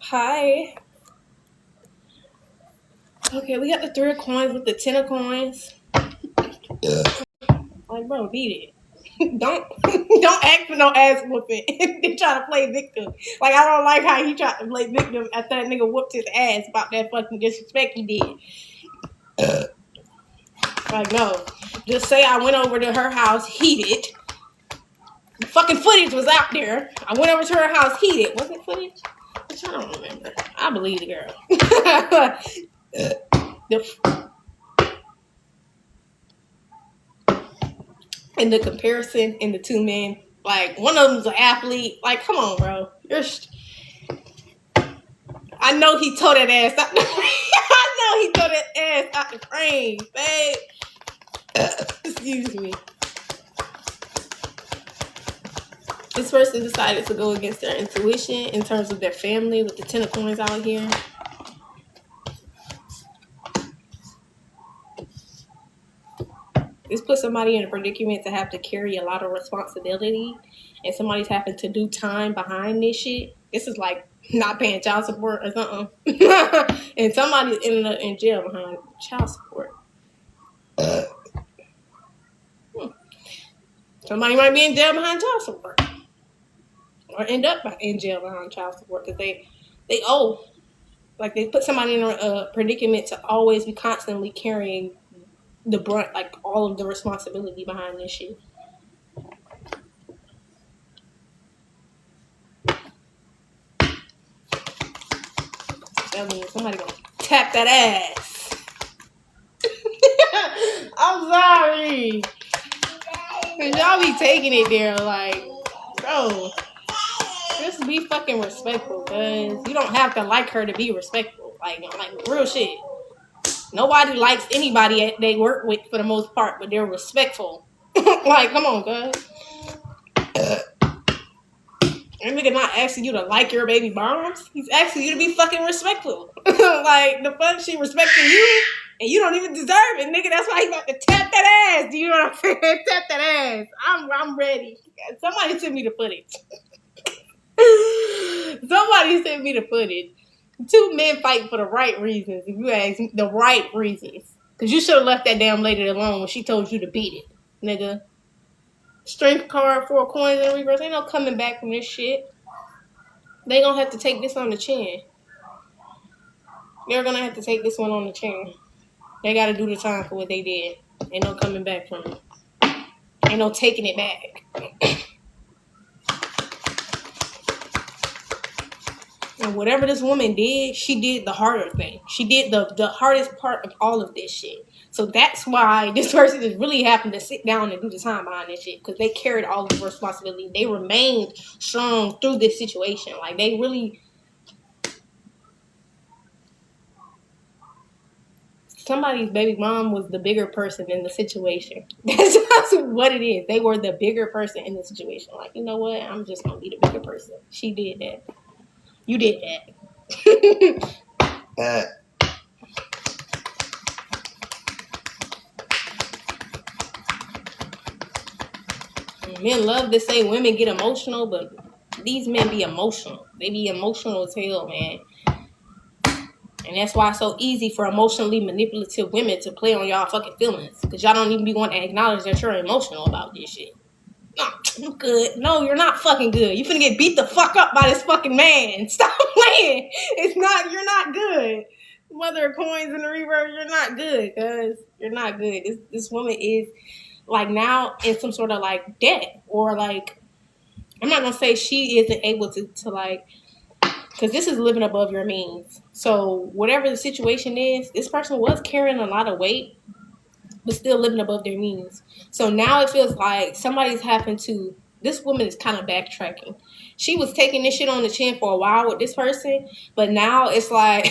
Hi. Okay, we got the 3 of coins with the 10 of coins. Yeah. Like, bro, beat it. Don't ask for no ass whooping. They try to play victim. Like, I don't like how he tried to play victim after that nigga whooped his ass about that fucking disrespect he did. Like, no. Just say I went over to her house heated. The fucking footage was out there. I went over to her house heated. Was it footage? I don't remember. I believe the girl. And the comparison in the two men, like one of them's an athlete. Like, come on, bro. I know he tore that ass out. I know he tore that ass out the frame, babe. Excuse me. This person decided to go against their intuition in terms of their family with the 10 of coins out here. This puts somebody in a predicament to have to carry a lot of responsibility, and somebody's having to do time behind this shit. This is like not paying child support or something. And somebody's in jail behind child support. Somebody might be in jail behind child support. Or end up in jail behind child support because they owe. Like they put somebody in a predicament to always be constantly carrying the brunt, like all of the responsibility behind this shit. That means somebody gonna tap that ass. I'm sorry. Cause y'all be taking it there like, bro, just be fucking respectful, cause you don't have to like her to be respectful. Like real shit. Nobody likes anybody they work with for the most part, but they're respectful. Like, come on, cuz. That nigga not asking you to like your baby moms. He's asking you to be fucking respectful. Like, the fuck, she respecting you, and you don't even deserve it, nigga. That's why he about to tap that ass. Do you know what I'm saying? Tap that ass. I'm ready. Somebody send me the footage. Somebody send me the footage. Two men fighting for the right reasons. If you ask me, the right reasons. Because you should have left that damn lady alone when she told you to beat it, nigga. Strength card, 4 coins in reverse. Ain't no coming back from this shit. They gonna have to take this on the chin. They're gonna have to take this one on the chin. They gotta do the time for what they did. Ain't no coming back from it. Ain't no taking it back. And whatever this woman did, she did the harder thing. She did the hardest part of all of this shit. So that's why this person is really having to sit down and do the time behind this shit. Because they carried all of the responsibility. They remained strong through this situation. Like, they really... Somebody's baby mom was the bigger person in the situation. That's what it is. They were the bigger person in the situation. Like, you know what? I'm just going to be the bigger person. She did that. You did that. Men love to say women get emotional, but these men be emotional. They be emotional as hell, man. And that's why it's so easy for emotionally manipulative women to play on y'all fucking feelings. Because y'all don't even be wanting to acknowledge that you're emotional about this shit. No, I'm good. No, you're not fucking good. You finna get beat the fuck up by this fucking man. Stop playing. You're not good. Mother of coins in the reverse, you're not good, cuz. You're not good. This woman is, like, now in some sort of, like, debt. Or, like, I'm not gonna say she isn't able to like, because this is living above your means. So, whatever the situation is, this person was carrying a lot of weight, but still living above their means. So now it feels like somebody's having to... This woman is kind of backtracking. She was taking this shit on the chin for a while with this person, but now it's like,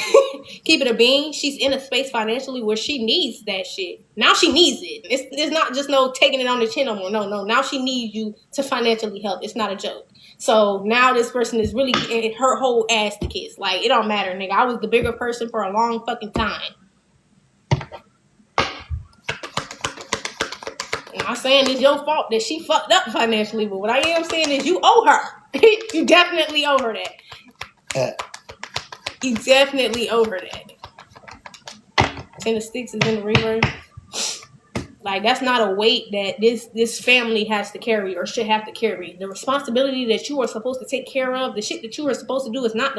keep it a bean. She's in a space financially where she needs that shit. Now she needs it. It's not just no taking it on the chin no more. No. Now she needs you to financially help. It's not a joke. So now this person is really getting her whole ass to kiss. Like, it don't matter, nigga. I was the bigger person for a long fucking time. I'm not saying it's your fault that she fucked up financially, but what I am saying is you owe her. You definitely owe her that. You definitely owe her that. 10 of Sticks is in the reverse. Like, that's not a weight that this family has to carry or should have to carry. The responsibility that you are supposed to take care of, the shit that you are supposed to do is not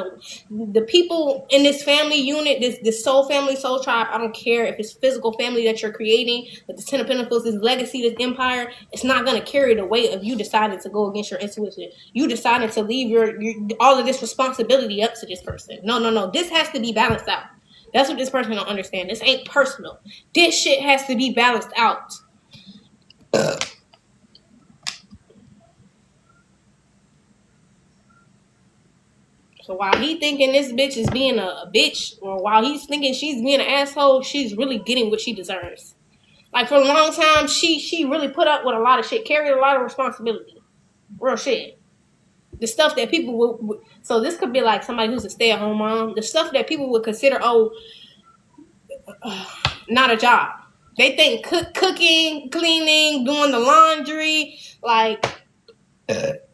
the people in this family unit, this soul family, soul tribe. I don't care if it's physical family that you're creating, but the 10 of Pentacles, this legacy, this empire, it's not going to carry the weight of you deciding to go against your intuition. You decided to leave your all of this responsibility up to this person. No. This has to be balanced out. That's what this person don't understand. This ain't personal. This shit has to be balanced out. So So while he thinking this bitch is being a bitch, or while he's thinking she's being an asshole, she's really getting what she deserves. Like, for a long time, she really put up with a lot of shit, carried a lot of responsibility. Real shit. The stuff that people would, so this could be like somebody who's a stay-at-home mom. The stuff that people would consider, not a job. They think cooking, cleaning, doing the laundry, like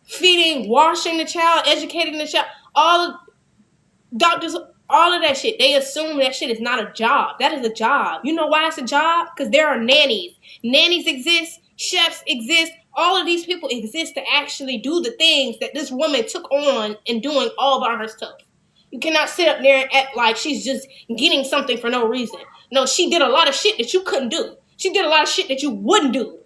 feeding, washing the child, educating the child, all doctors, all of that shit. They assume that shit is not a job. That is a job. You know why it's a job? Because there are nannies. Nannies exist. Chefs exist. All of these people exist to actually do the things that this woman took on and doing all by herself. You cannot sit up there and act like she's just getting something for no reason. No, she did a lot of shit that you couldn't do. She did a lot of shit that you wouldn't do.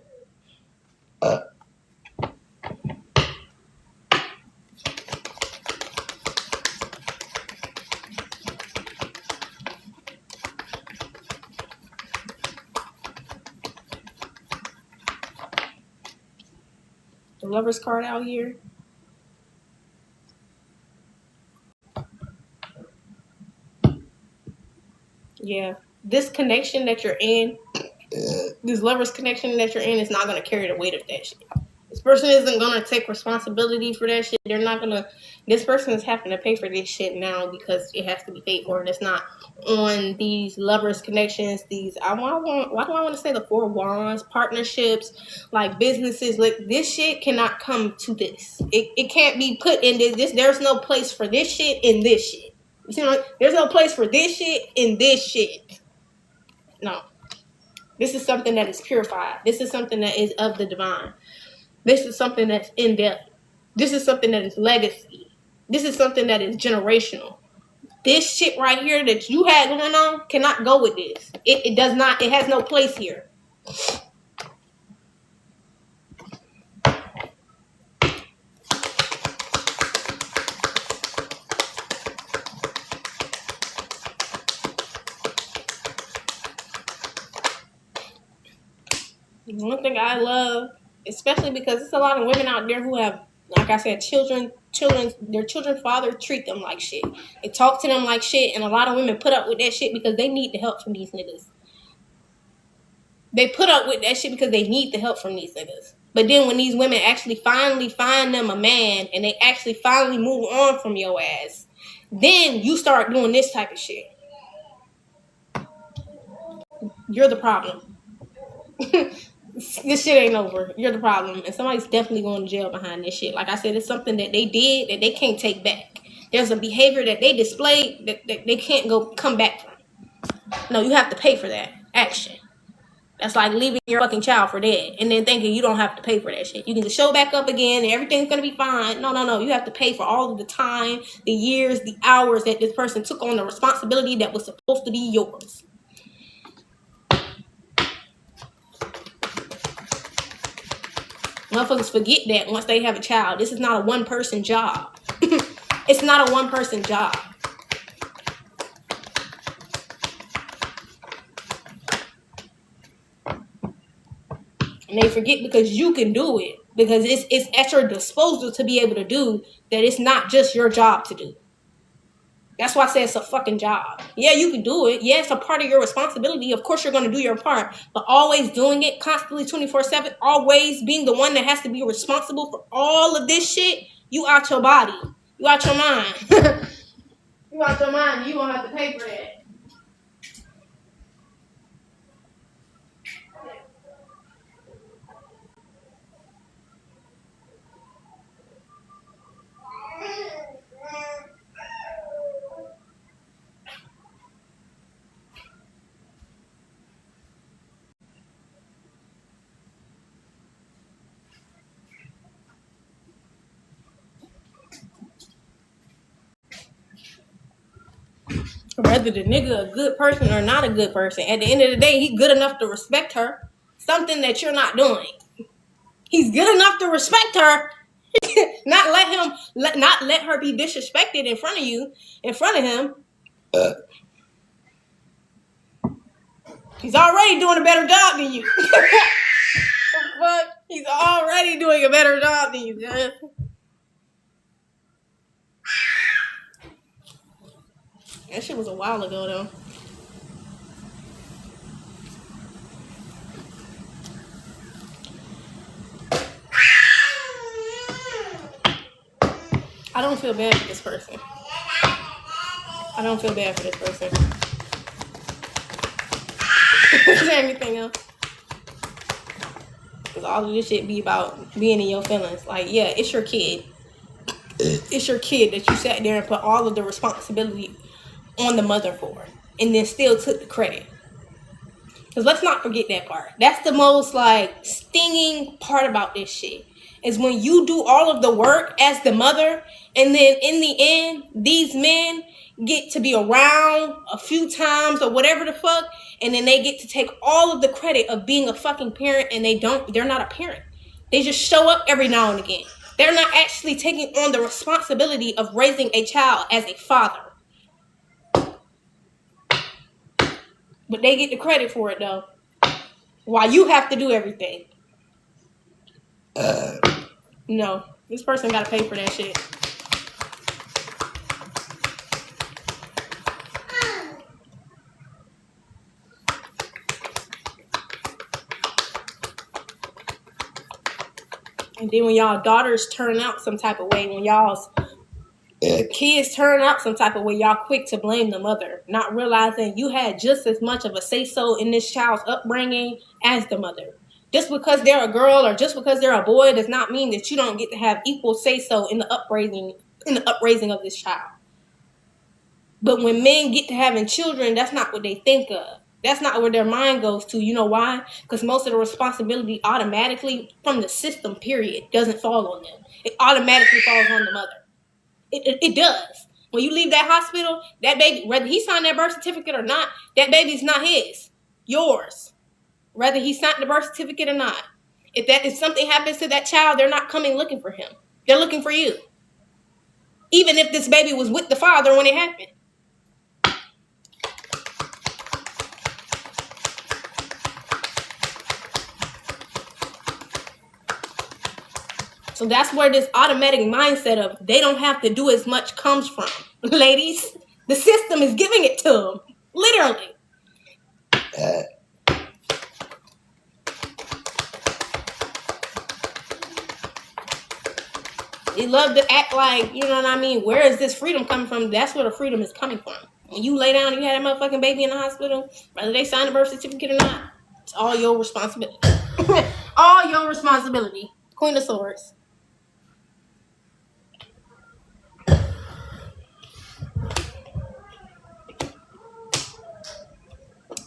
The lover's card out here. Yeah. This connection that you're in, this lover's connection that you're in, is not going to carry the weight of that shit. This person isn't going to take responsibility for that shit. They're not going to, this person is having to pay for this shit now because it has to be paid for. And it's not on these lovers connections, these, why do I want to say the Four Wands, partnerships, like businesses. Like, this shit cannot come to this. It can't be put in this. There's no place for this shit in this shit. You see what? There's no place for this shit in this shit. No. This is something that is purified. This is something that is of the divine. This is something that's in depth. This is something that is legacy. This is something that is generational. This shit right here that you had going on cannot go with this. It does not. It has no place here. One thing I love, especially because there's a lot of women out there who have, like I said, their children's father treat them like shit. They talk to them like shit, and a lot of women put up with that shit because they need the help from these niggas. They put up with that shit because they need the help from these niggas. But then when these women actually finally find them a man, and they actually finally move on from your ass, then you start doing this type of shit. You're the problem. This shit ain't over. You're the problem. And somebody's definitely going to jail behind this shit. Like I said, it's something that they did that they can't take back. There's a behavior that they displayed that they can't come back from. No, you have to pay for that action. That's like leaving your fucking child for dead and then thinking you don't have to pay for that shit. You can just show back up again and everything's going to be fine. No. You have to pay for all of the time, the years, the hours that this person took on the responsibility that was supposed to be yours. Motherfuckers forget that once they have a child, this is not a one-person job. It's not a one-person job. And they forget because you can do it. Because it's at your disposal to be able to do that. It's not just your job to do. That's why I say it's a fucking job. Yeah, you can do it. Yeah, it's a part of your responsibility. Of course, you're going to do your part. But always doing it constantly 24/7, always being the one that has to be responsible for all of this shit, you out your body. You out your mind. You out your mind. You going to have to pay for that. Whether the nigga a good person or not a good person, at the end of the day, he good enough to respect her. Something that you're not doing. He's good enough to respect her. Not let her be disrespected in front of you, in front of him. He's already doing a better job than you. Fuck, he's already doing a better job than you, guys. That shit was a while ago, though. I don't feel bad for this person. I don't feel bad for this person. Is there anything else? Because all of this shit be about being in your feelings. Like, yeah, it's your kid. It's your kid that you sat there and put all of the responsibility on the mother for, and then still took the credit. Because let's not forget that part. That's the most, like, stinging part about this shit. Is when you do all of the work as the mother, and then in the end, these men get to be around a few times or whatever the fuck, and then they get to take all of the credit of being a fucking parent, and they're not a parent. They just show up every now and again. They're not actually taking on the responsibility of raising a child as a father. But they get the credit for it, though. While you have to do everything. No. This person got to pay for that shit. And then when y'all daughters turn out some type of way, when y'all's kids turn out some type of way, y'all quick to blame the mother, not realizing you had just as much of a say-so in this child's upbringing as the mother. Just because they're a girl or just because they're a boy does not mean that you don't get to have equal say-so in the upraising of this child. But when men get to having children, that's not what they think of. That's not where their mind goes to. You know why? Because most of the responsibility automatically from the system, period, doesn't fall on them. It automatically falls on the mother. It does. When you leave that hospital, that baby, whether he signed that birth certificate or not, that baby's not his. Yours. Whether he signed the birth certificate or not. If something happens to that child, they're not coming looking for him. They're looking for you. Even if this baby was with the father when it happened. So that's where this automatic mindset of they don't have to do as much comes from. Ladies, the system is giving it to them. Literally. They love to act like, you know what I mean? Where is this freedom coming from? That's where the freedom is coming from. When you lay down and you had that motherfucking baby in the hospital, whether they sign a birth certificate or not, it's all your responsibility. All your responsibility. Queen of Swords.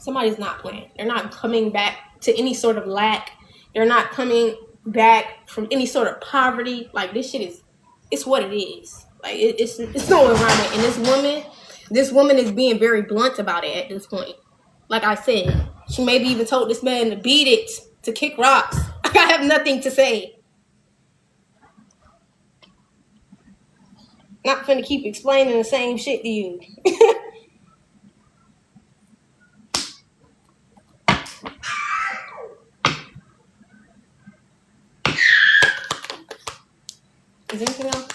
Somebody's not playing. They're not coming back to any sort of lack. They're not coming back from any sort of poverty. Like, this shit is, it's what it is. Like, it's no around it. And this woman is being very blunt about it at this point. Like I said, she maybe even told this man to beat it, to kick rocks. I have nothing to say. Not finna keep explaining the same shit to you. Is there anything else?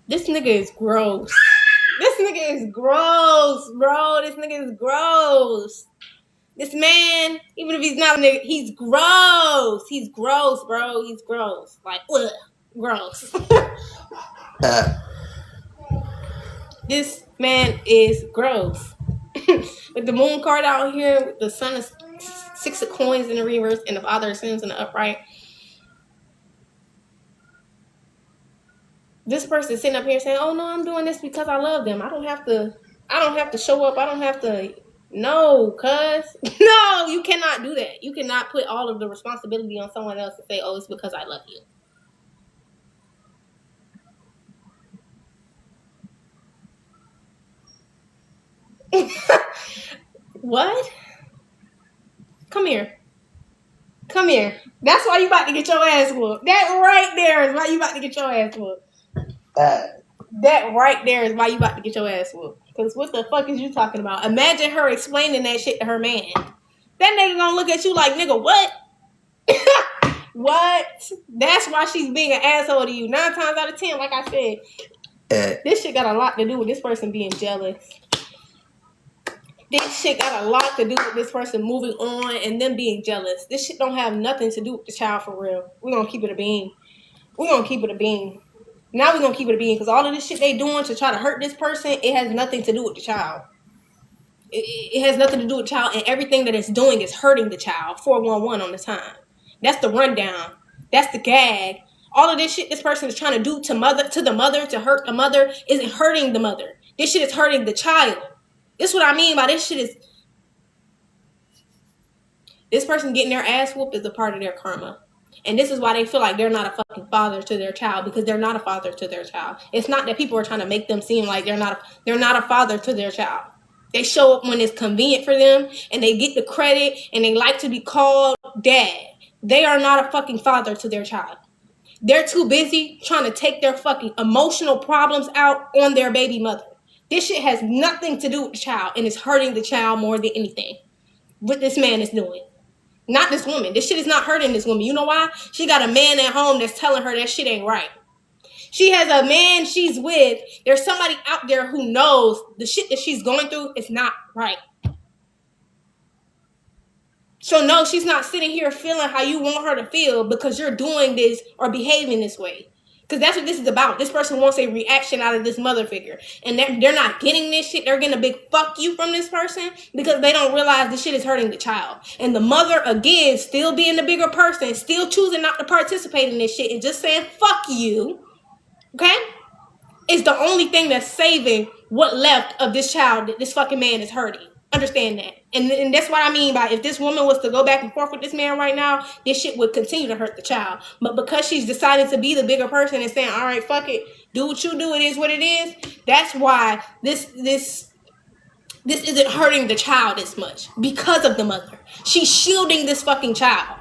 This nigga is gross. This nigga is gross, bro. This nigga is gross. This man, even if he's not a nigga, he's gross. He's gross, bro. He's gross. Like, ugh, gross. This man is gross. With the moon card out here, with the sun is 6 of coins in the reverse and the father of sins in the upright. This person sitting up here saying, "Oh no, I'm doing this because I love them. I don't have to show up. I don't have to No, cuz. No, you cannot do that. You cannot put all of the responsibility on someone else and say, oh, it's because I love you. What? Come here. Come here. That's why you about to get your ass whooped. That right there is why you about to get your ass whooped. That right there is why you about to get your ass whooped. Because what the fuck is you talking about? Imagine her explaining that shit to her man. That nigga gonna look at you like, nigga, what? What? That's why she's being an asshole to you. 9 times out of 10, like I said, this shit got a lot to do with this person being jealous. This shit got a lot to do with this person moving on and them being jealous. This shit don't have nothing to do with the child for real. We're gonna keep it a bean. We're gonna keep it a bean. Now we're gonna keep it a bean because all of this shit they doing to try to hurt this person, it has nothing to do with the child. It has nothing to do with the child, and everything that it's doing is hurting the child. 411 on the time. That's the rundown. That's the gag. All of this shit this person is trying to do to the mother, to hurt the mother, isn't hurting the mother. This shit is hurting the child. This is what I mean by this shit is... This person getting their ass whooped is a part of their karma. And this is why they feel like they're not a fucking father to their child, because they're not a father to their child. It's not that people are trying to make them seem like they're not a father to their child. They show up when it's convenient for them, and they get the credit, and they like to be called dad. They are not a fucking father to their child. They're too busy trying to take their fucking emotional problems out on their baby mother. This shit has nothing to do with the child, and it's hurting the child more than anything. What this man is doing. Not this woman. This shit is not hurting this woman. You know why? She got a man at home that's telling her that shit ain't right. She has a man she's with. There's somebody out there who knows the shit that she's going through is not right. So no, she's not sitting here feeling how you want her to feel because you're doing this or behaving this way. Because that's what this is about. This person wants a reaction out of this mother figure. And they're not getting this shit. They're getting a big fuck you from this person because they don't realize this shit is hurting the child. And the mother, again, still being the bigger person, still choosing not to participate in this shit and just saying fuck you. Okay? It's the only thing that's saving what left of this child that this fucking man is hurting. Understand that. And that's what I mean by if this woman was to go back and forth with this man right now, this shit would continue to hurt the child. But because she's decided to be the bigger person and saying, all right, fuck it, do what you do, it is what it is, that's why this isn't hurting the child as much. Because of the mother. She's shielding this fucking child.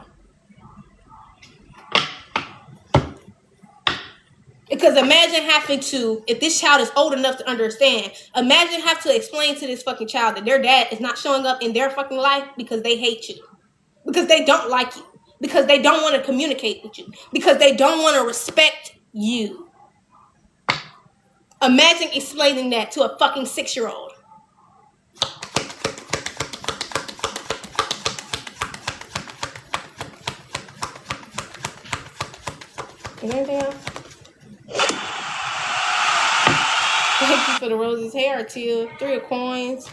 Because imagine having to, if this child is old enough to understand, imagine have to explain to this fucking child that their dad is not showing up in their fucking life because they hate you. Because they don't like you. Because they don't want to communicate with you. Because they don't want to respect you. Imagine explaining that to a fucking 6-year-old. Is there anything else? Thank you for the roses. Hair, too. 3 of coins.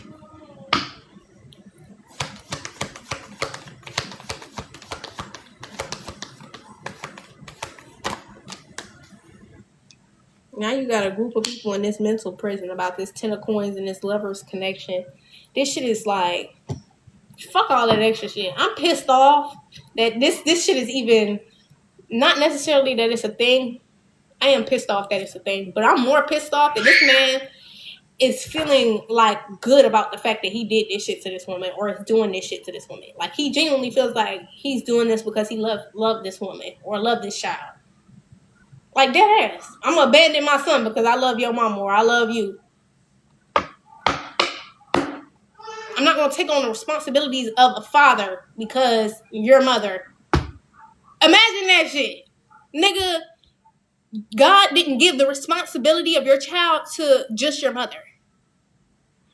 Now you got a group of people in this mental prison about this 10 of coins and this lover's connection. This shit is like, fuck all that extra shit. I'm pissed off that this shit is even, not necessarily that it's a thing. I am pissed off that it's a thing, but I'm more pissed off that this man is feeling like good about the fact that he did this shit to this woman or is doing this shit to this woman. Like he genuinely feels like he's doing this because he loved this woman or loved this child. Like dead ass. I'm gonna abandon my son because I love your mama or I love you. I'm not gonna take on the responsibilities of a father because your mother. Imagine that shit. Nigga, God didn't give the responsibility of your child to just your mother.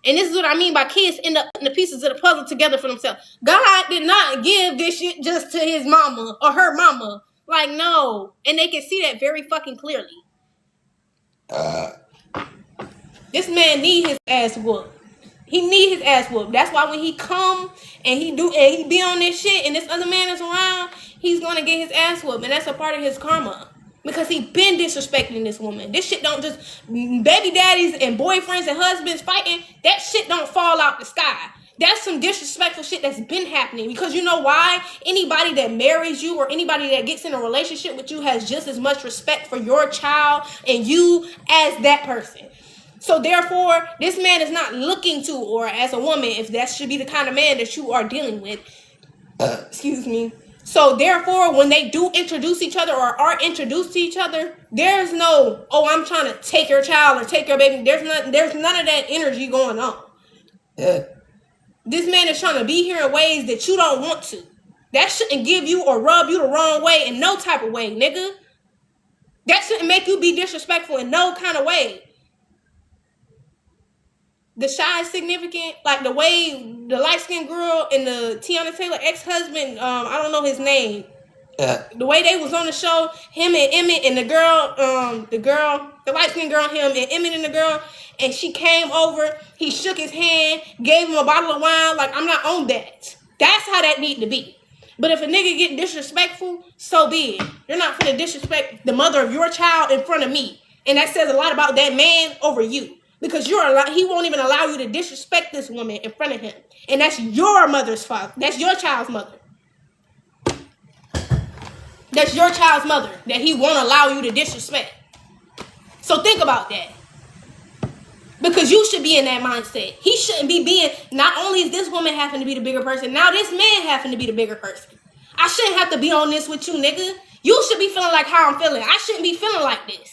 And this is what I mean by kids end up putting the pieces of the puzzle together for themselves. God did not give this shit just to his mama or her mama. Like, no. And they can see that very fucking clearly. This man need his ass whooped. He need his ass whooped. That's why when he come and he be on this shit and this other man is around, he's gonna get his ass whooped. And that's a part of his karma. Because he been disrespecting this woman. This shit don't just, baby daddies and boyfriends and husbands fighting, that shit don't fall out the sky. That's some disrespectful shit that's been happening, because you know why? Anybody that marries you or anybody that gets in a relationship with you has just as much respect for your child and you as that person. So therefore, this man is not looking to, or as a woman, if that should be the kind of man that you are dealing with, excuse me. So therefore, when they do introduce each other or are introduced to each other, there's no, oh, I'm trying to take your child or take your baby. There's none of that energy going on. This man is trying to be here in ways that you don't want to. That shouldn't give you or rub you the wrong way in no type of way, nigga. That shouldn't make you be disrespectful in no kind of way. The Shy is significant, like the way the light-skinned girl and the Tiana Taylor ex-husband, I don't know his name. The way they was on the show, him and Emmett and the light-skinned girl, him and Emmett and the girl, and she came over, he shook his hand, gave him a bottle of wine, like, I'm not on that. That's how that need to be. But if a nigga get disrespectful, so be it. You're not finna disrespect the mother of your child in front of me. And that says a lot about that man over you. Because he won't even allow you to disrespect this woman in front of him. And that's your mother's father. That's your child's mother. That's your child's mother that he won't allow you to disrespect. So think about that. Because you should be in that mindset. He shouldn't be being, not only is this woman having to be the bigger person, now this man having to be the bigger person. I shouldn't have to be on this with you, nigga. You should be feeling like how I'm feeling. I shouldn't be feeling like this.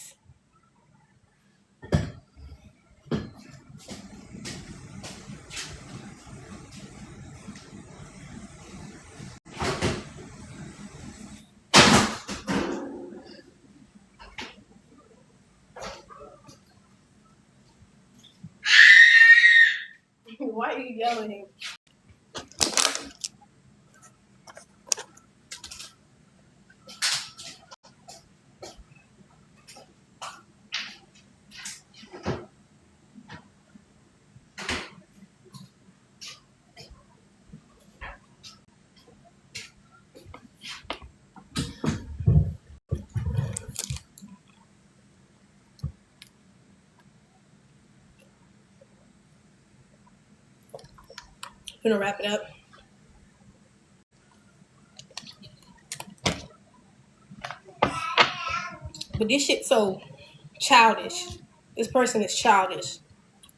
Why are you yelling at him? I'm gonna wrap it up. But this shit so childish. This person is childish.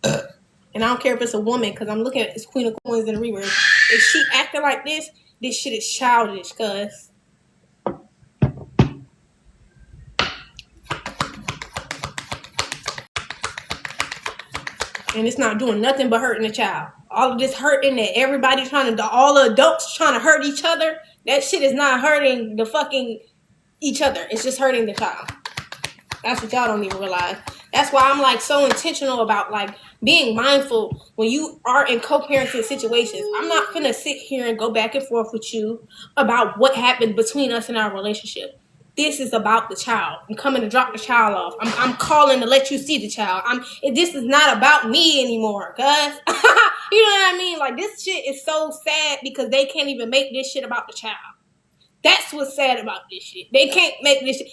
And I don't care if it's a woman, because I'm looking at this Queen of Coins in the reverse. If she acting like this shit is childish, cuz. And it's not doing nothing but hurting the child. All of this hurting that everybody all the adults trying to hurt each other, that shit is not hurting the fucking each other. It's just hurting the child. That's what y'all don't even realize. That's why I'm like so intentional about like being mindful when you are in co-parenting situations. I'm not finna sit here and go back and forth with you about what happened between us in our relationship. This is about the child. I'm coming to drop the child off. I'm calling to let you see the child. This is not about me anymore, cuz. You know what I mean? Like, this shit is so sad because they can't even make this shit about the child. That's what's sad about this shit. They can't make this shit.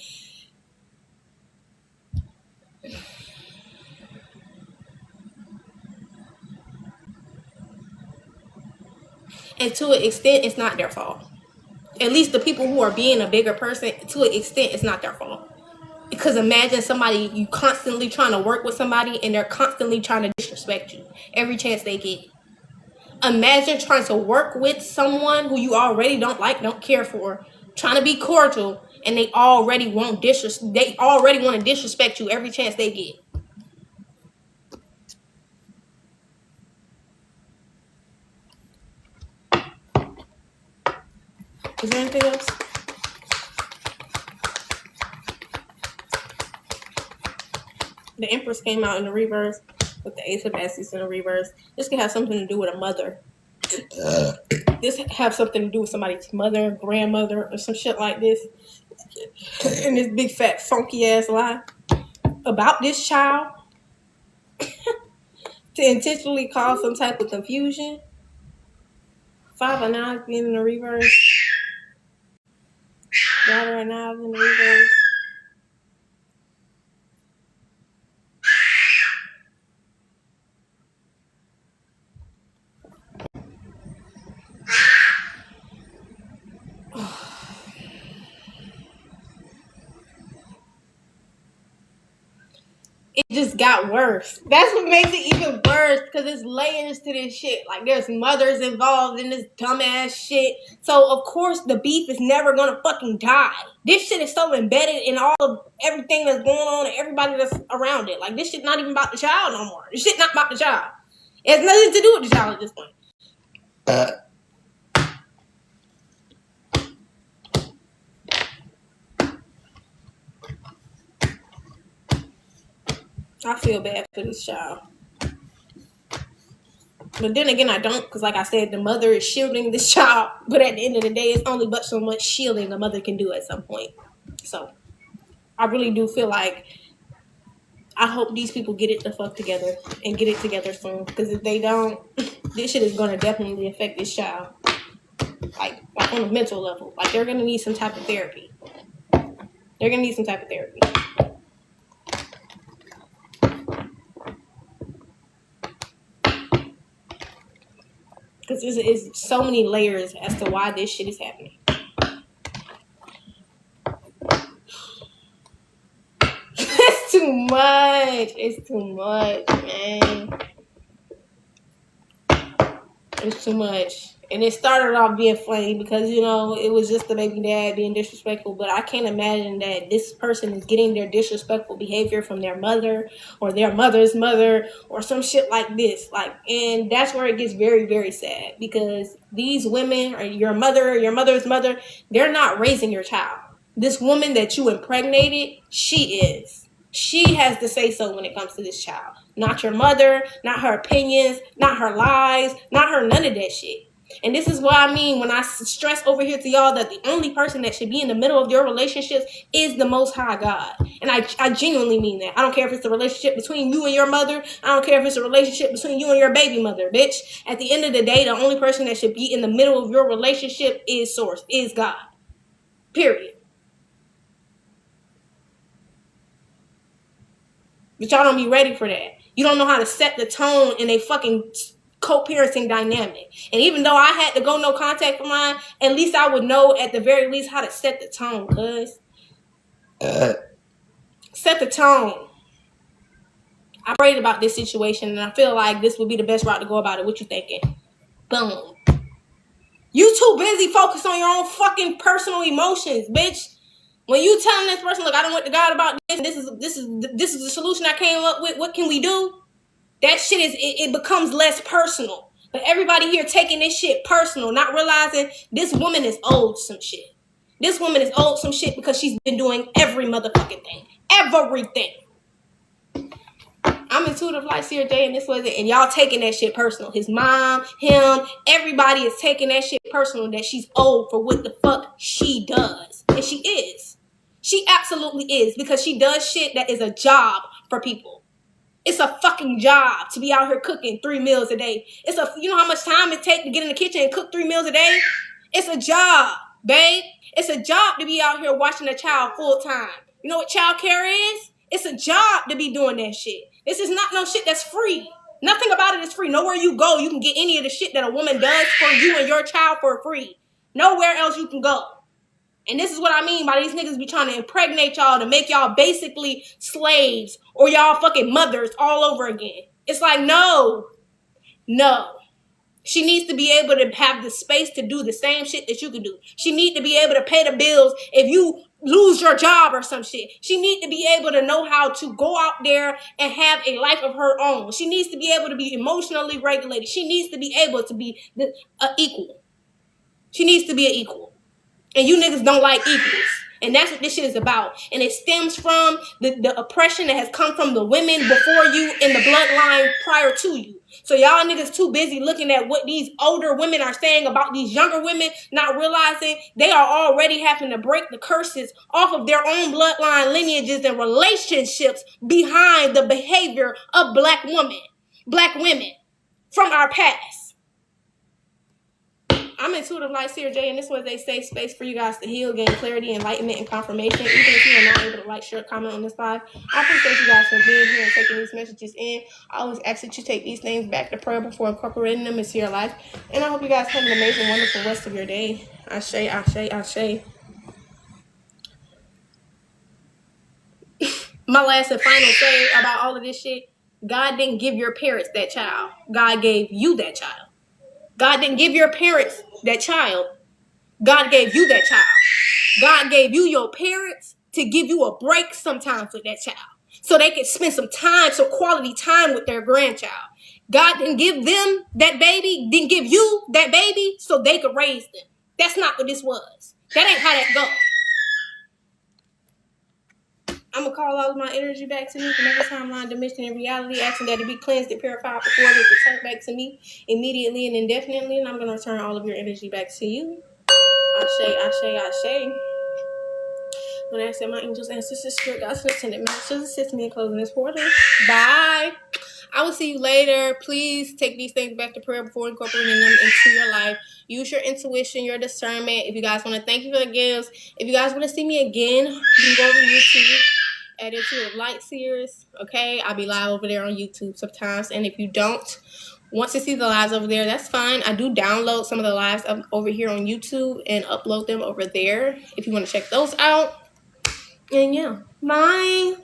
And to an extent, it's not their fault. At least the people who are being a bigger person, to an extent, it's not their fault. Because imagine somebody, you constantly trying to work with somebody and they're constantly trying to disrespect you every chance they get. Imagine trying to work with someone who you already don't like, don't care for, trying to be cordial, and they already want to disrespect you every chance they get. Is there anything else? The Empress came out in the reverse with the Ace of Esses in the reverse. This could have something to do with a mother. This have something to do with somebody's mother, grandmother, or some shit like this. And this big fat funky ass lie about this child to intentionally cause some type of confusion. 5 of Knives being in the reverse. Daughter of Knives in the reverse. just got worse. That's what makes it even worse, because there's layers to this shit. Like, there's mothers involved in this dumbass shit. So, of course, the beef is never gonna fucking die. This shit is so embedded in all of everything that's going on and everybody that's around it. Like, this shit not even about the child no more. This shit not about the child. It has nothing to do with the child at this point. I feel bad for this child. But then again, I don't, because like I said, the mother is shielding this child. But at the end of the day, it's only but so much shielding the mother can do at some point. So, I really do feel like I hope these people get it the fuck together and get it together soon. Because if they don't, this shit is going to definitely affect this child. Like on a mental level. Like, they're going to need some type of therapy. They're going to need some type of therapy. Because there's so many layers as to why this shit is happening. It's too much. It's too much, man. It's too much. And it started off being funny because, you know, it was just the baby dad being disrespectful. But I can't imagine that this person is getting their disrespectful behavior from their mother or their mother's mother or some shit like this. Like, and that's where it gets very, very sad, because these women, or your mother or your mother's mother, they're not raising your child. This woman that you impregnated, she is. She has the say so when it comes to this child. Not your mother, not her opinions, not her lies, not her none of that shit. And this is what I mean when I stress over here to y'all that the only person that should be in the middle of your relationships is the Most High God. And I genuinely mean that. I don't care if it's a relationship between you and your mother. I don't care if it's a relationship between you and your baby mother, bitch. At the end of the day, the only person that should be in the middle of your relationship is Source, is God. Period. But y'all don't be ready for that. You don't know how to set the tone in a fucking co-parenting dynamic. And even though I had to go no contact for mine, at least I would know at the very least how to set the tone, cuz. Set the tone. I prayed about this situation and I feel like this would be the best route to go about it. What you thinking? Boom. You too busy focused on your own fucking personal emotions, bitch. When you telling this person, look, I don't went to God about this, this is the solution I came up with, what can we do? That shit it becomes less personal. But everybody here taking this shit personal, not realizing this woman is owed some shit. This woman is owed some shit because she's been doing every motherfucking thing. Everything. I'm intuitive like Sierra J, and this was it. And y'all taking that shit personal. His mom, him, everybody is taking that shit personal, that she's owed for what the fuck she does. And she is. She absolutely is, because she does shit that is a job for people. It's a fucking job to be out here cooking 3 meals a day. You know how much time it takes to get in the kitchen and cook 3 meals a day? It's a job, babe. It's a job to be out here watching a child full time. You know what child care is? It's a job to be doing that shit. This is not no shit that's free. Nothing about it is free. Nowhere you go, you can get any of the shit that a woman does for you and your child for free. Nowhere else you can go. And this is what I mean by these niggas be trying to impregnate y'all to make y'all basically slaves or y'all fucking mothers all over again. It's like, no. She needs to be able to have the space to do the same shit that you can do. She needs to be able to pay the bills if you lose your job or some shit. She needs to be able to know how to go out there and have a life of her own. She needs to be able to be emotionally regulated. She needs to be able to be equal. She needs to be an equal. And you niggas don't like equals. And that's what this shit is about. And it stems from the oppression that has come from the women before you in the bloodline prior to you. So y'all niggas too busy looking at what these older women are saying about these younger women, not realizing they are already having to break the curses off of their own bloodline lineages and relationships behind the behavior of black women from our past. I'm intuitive like Sierra J, and this was a safe space for you guys to heal, gain clarity, enlightenment, and confirmation. Even if you are not able to like, share, comment on this live, I appreciate you guys for being here and taking these messages in. I always ask that you take these things back to prayer before incorporating them into your life. And I hope you guys have an amazing, wonderful rest of your day. Ashe, ashe, ashe. my last and final say about all of this shit, God didn't give your parents that child. God gave you that child. God didn't give your parents that child. God gave you that child. God gave you your parents to give you a break sometimes with that child, so they can spend some time, some quality time with their grandchild. God didn't give them that baby, didn't give you that baby so they could raise them. That's not what this was. That ain't how that go. I'm going to call all of my energy back to me from every timeline, dimension, and reality, asking that it be cleansed and purified before it is returned back to me immediately and indefinitely. And I'm going to return all of your energy back to you. Ashe, ashe, ashe. When I said my angels, ancestors, spirit, God's lieutenant, masters, assist me in closing this portal. Bye. I will see you later. Please take these things back to prayer before incorporating them into your life. Use your intuition, your discernment. If you guys want to, thank you for the gifts. If you guys want to see me again, you can go over to YouTube. Add it to the Light Seers. Okay, I'll be live over there on YouTube sometimes. And if you don't want to see the lives over there, that's fine. I do download some of the lives over here on YouTube and upload them over there if you want to check those out. And yeah, bye.